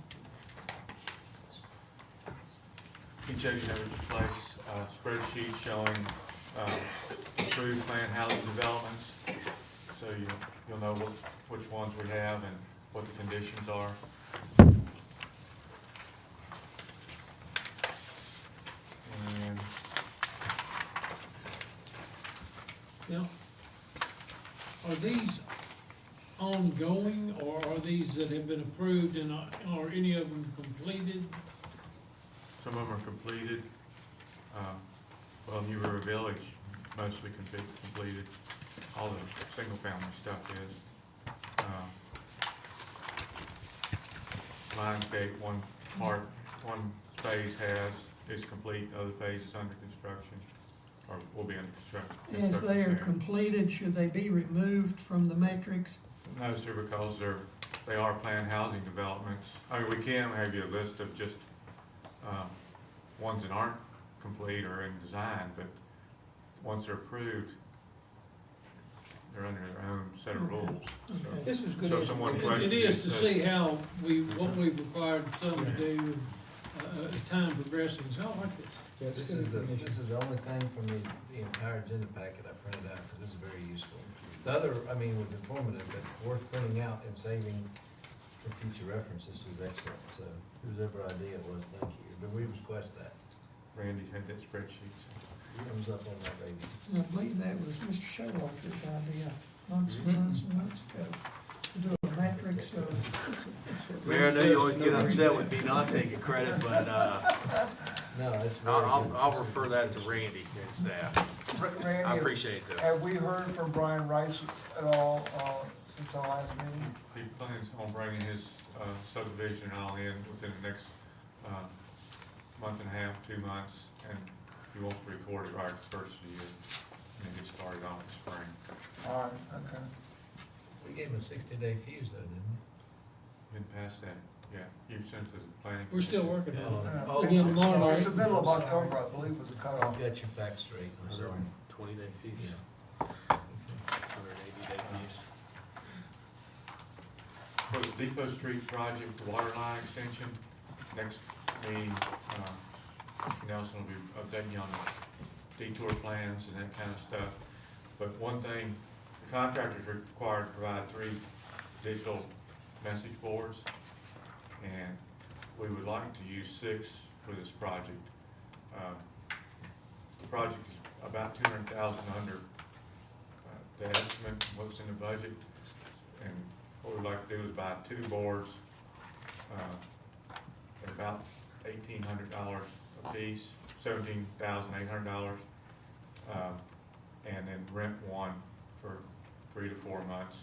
Each of you have at your place a spreadsheet showing approved planned housing developments, so you'll know which ones we have and what the conditions are. And Now, are these ongoing, or are these that have been approved, and are any of them completed? some of them are completed. Well, New River Village, mostly completed. All the single-family stuff is. Lionsgate, one phase is complete, other phase is under construction, or will be under construction. As they are soon. completed, should they be removed from the metrics? No, sir, because they are planned housing developments. I mean, we can have you a list of just, ones that aren't complete or in design, but once they're approved, they're under their own set of rules, so. Okay. This was good. So someone information. It is to see how what we've required some to do, as time progressing, so I like this. Yeah, it's This good is information. the only thing from the entire agenda packet I printed out, because this is very useful. The other, was informative, but worth printing out and saving for future reference. This was excellent, so whoever idea it was, thank you. But we request that. Randy's had that spreadsheet, so. Thumbs up on that, baby. And I believe that was Mr. Showalter's idea months and months and months ago, to do a metrics of. Mayor, I know you always get upset with me not taking credit, but, No, it's very good. I'll refer that to Randy and staff. I Randy, appreciate that. have we heard from Brian Rice at all, since our last meeting? He plans on bringing his subdivision all in within the next month and a half, 2 months, and he wants to record it right at the first of the year, and then get started on it in spring. All right, okay. We gave him a 60-day fuse though, didn't we? Been past that, yeah, you sent it to the planning. We're still commission. working on it. Oh, Again, tomorrow night. It's the middle of October, I believe, was the cutoff. You got your facts straight, I'm sorry. 20-day fees, Yeah. 180-day fees. For the Depot Street project, the water line extension, next meeting, Mr. Nelson will be updating you on the detour plans and that kind of stuff. But one thing, the contractor is required to provide 3 digital message boards, and we would like to use 6 for this project. The project is about $200,000 under the estimate, what's in the budget, and what we'd like to do is buy 2 boards at about $1,800 a piece, $17,800, and then rent one for 3 to 4 months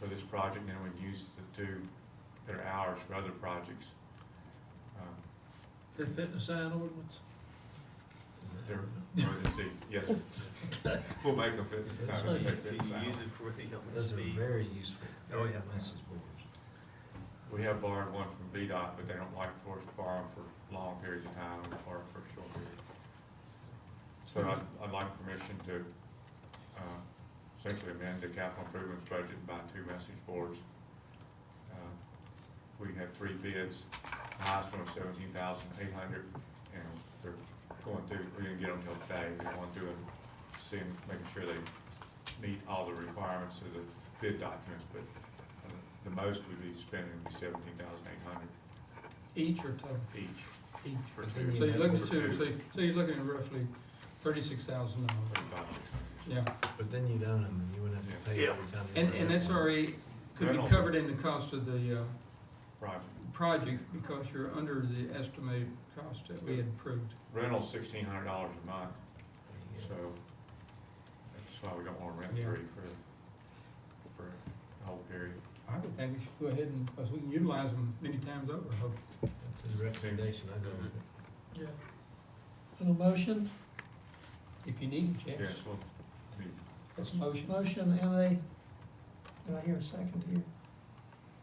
for this project, and then we'd use the 2 that are ours for other projects. They fit in the sign ordinance? They're emergency, yes, sir. We'll make them fit. That's no, right. they fit Can inside. you use it for the Those are speed? very useful. Oh, yeah. Message boards. We have borrowed one from VDOT, but they don't like for us to borrow them for long periods of time, we borrow for a short period. So I'd like permission to, essentially amend the capital improvements budget and buy 2 message boards. We have 3 bids, the highest one was $17,800, and they're going through, we didn't get them till today, they're going through and seeing, making sure they meet all the requirements of the bid documents, but the most we'd be spending would be $17,800 Each or total? each Each. for But 2. then So you're looking For to, 2, so you're looking at roughly $36,000. 35, 600. Yeah, But then you'd own them, and you wouldn't have to pay Yeah. every time. you and that's already, could be Reynolds. covered in the cost of the Project. project because you're under the estimated cost that we had approved. Rental's $1,600 a month, so that's why we don't wanna rent Yeah. 3 for the whole period. I would think we should go ahead and, because we can utilize them many times over, I hope. That's the recommendation, I go with it. Yeah. And a motion, If you need it, Yes, yes. well, I mean, That's a motion. motion and a, do I hear a second here?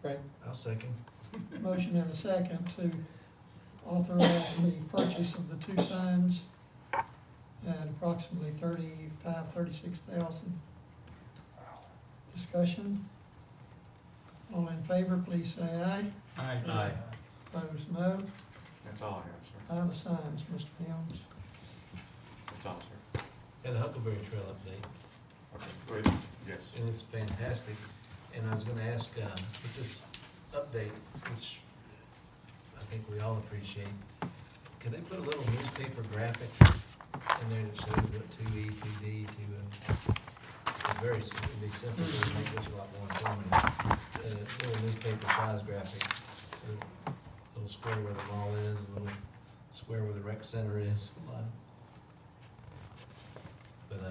Right. I'll second. Motion and a second to authorize the purchase of the 2 signs at approximately $36,000. Discussion? All in favor, please say aye. Aye. Opposed, no. that's all I have, sir. Aye the signs, Mr. Helms. That's all, sir. And the Huckleberry Trail update, Okay, go ahead. Yes. and it's fantastic. And I was gonna ask, with this update, which I think we all appreciate, could they put a little newspaper graphic in there that shows what 2E, 2D, 2, it's very, it'd be simple to make this a lot more informative. Little newspaper size graphic, a little square where the mall is, a little square where the rec center is. But,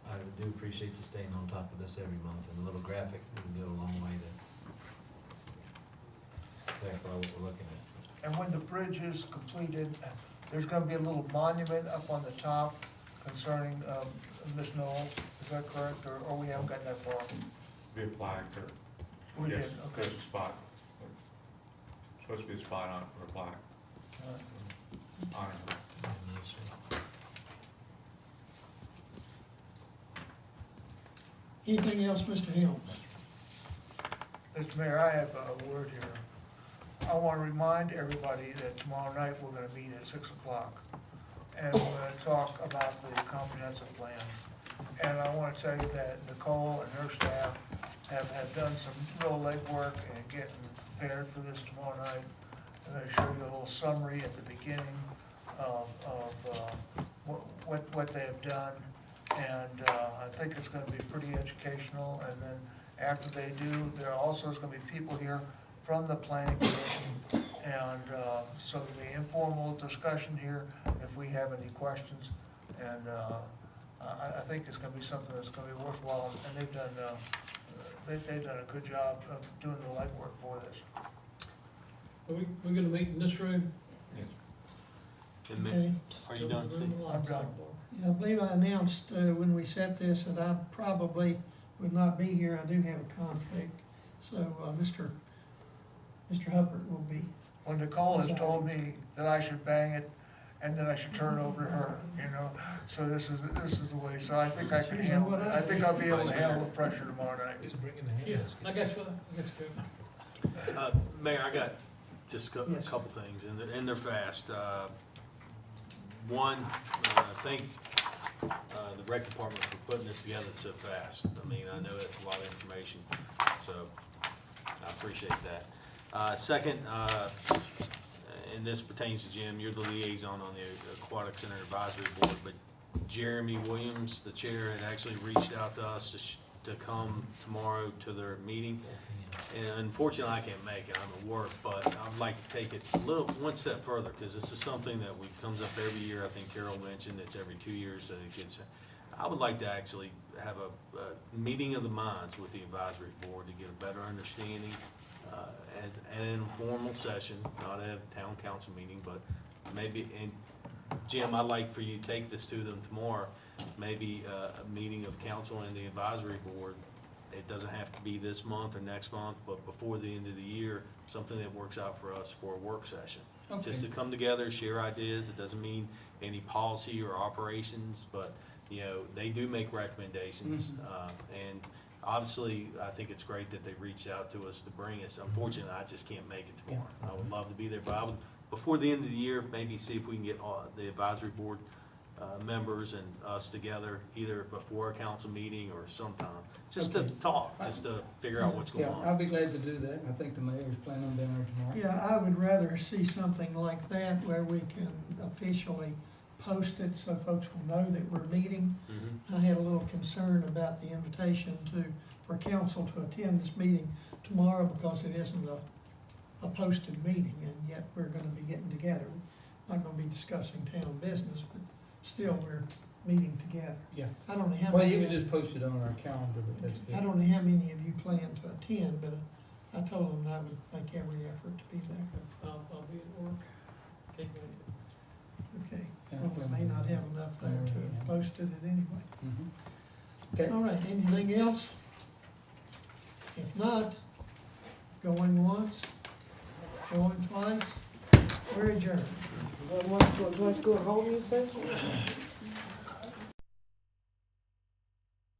I do appreciate you staying on top of this every month, and a little graphic would go a long way to clarify what we're looking at. And when the bridge is completed, there's gonna be a little monument up on the top concerning, Miss Knoll, is that correct, or we haven't gotten that far? Be a plaque or, We yes, did, okay. there's a spot. Supposed to be a spot on it for a plaque. All right. Honor her. Yes, sir. Anything else, Mr. Helms? Mr. Mayor, I have a word here. I want to remind everybody that tomorrow night we're going to meet at 6 o'clock. And we're going to talk about the comprehensive plan. And I want to tell you that Nicole and her staff have done some real legwork in getting prepared for this tomorrow night. I'm going to show you a little summary at the beginning of what they have done. And I think it's going to be pretty educational. And then after they do, there also is going to be people here from the planning commission. And so there'll be informal discussion here if we have any questions. And I think it's gonna be something that's gonna be worthwhile, and they've done a good job of doing the legwork for this. Are we gonna meet in this room? Yes, sir. And Okay. are you done, The room Steve? with lights I'm on. done. Yeah, I believe I announced, when we set this, that I probably would not be here. I do have a conflict. So, Mr. Hubbard will be. When Nicole has told me that I should bang it, and then I should turn it over to her, you know, so this is the way, so I think I can handle it. I think I'll be able to handle the pressure tomorrow night. Who's bringing the Yeah, handbaskets? I got you, Kevin. Mayor, I got just a Yes. couple things, and they're fast. One, thank the rec department for putting this together so fast. I mean, I know that's a lot of information, so I appreciate that. Second, and this pertains to Jim, you're the liaison on the Aquatic Center Advisory Board, but Jeremy Williams, the chair, had actually reached out to us to come tomorrow to their meeting. And unfortunately, I can't make it, I'm at work, but I'd like to take it one step further, because this is something that comes up every year. I think Carol mentioned it's every 2 years that it gets. I would like to actually have a meeting of the minds with the advisory board to get a better understanding, as an informal session, not at a town council meeting, but maybe, and Jim, I'd like for you to take this to them tomorrow, maybe a meeting of council and the advisory board. It doesn't have to be this month or next month, but before the end of the year, something that works out for us for a work session. Just to come together, share ideas. It doesn't mean any policy or operations, but, you know, they do make recommendations. And obviously, I think it's great that they reached out to us to bring us. Unfortunately, I just can't make it tomorrow. I would love to be there, but I would, before the end of the year, maybe see if we can get the advisory board members and us together, either before a council meeting or sometime, just to Okay. talk, just to figure out what's going Yeah, I'll on. be glad to do that. I think the mayor's planning on being there tomorrow. Yeah, I would rather see something like that where we can officially post it so folks will know that we're meeting. Mhm. I had a little concern about the invitation for council to attend this meeting tomorrow because it isn't a posted meeting, and yet we're gonna be getting together. Not gonna be discussing town business, but still, we're meeting together. Yeah. I don't know how Well, you many, can just post it on our calendar, but that's good. I don't know how many of you plan to attend, but I told them I would make every effort to be there. I'll be at work. Can't make it. Okay, Yeah, well, we may not have enough there to have posted it anyway. Mhm. Okay. All right, anything else? If not, going once, going twice, we're adjourned. Want to go home, you said?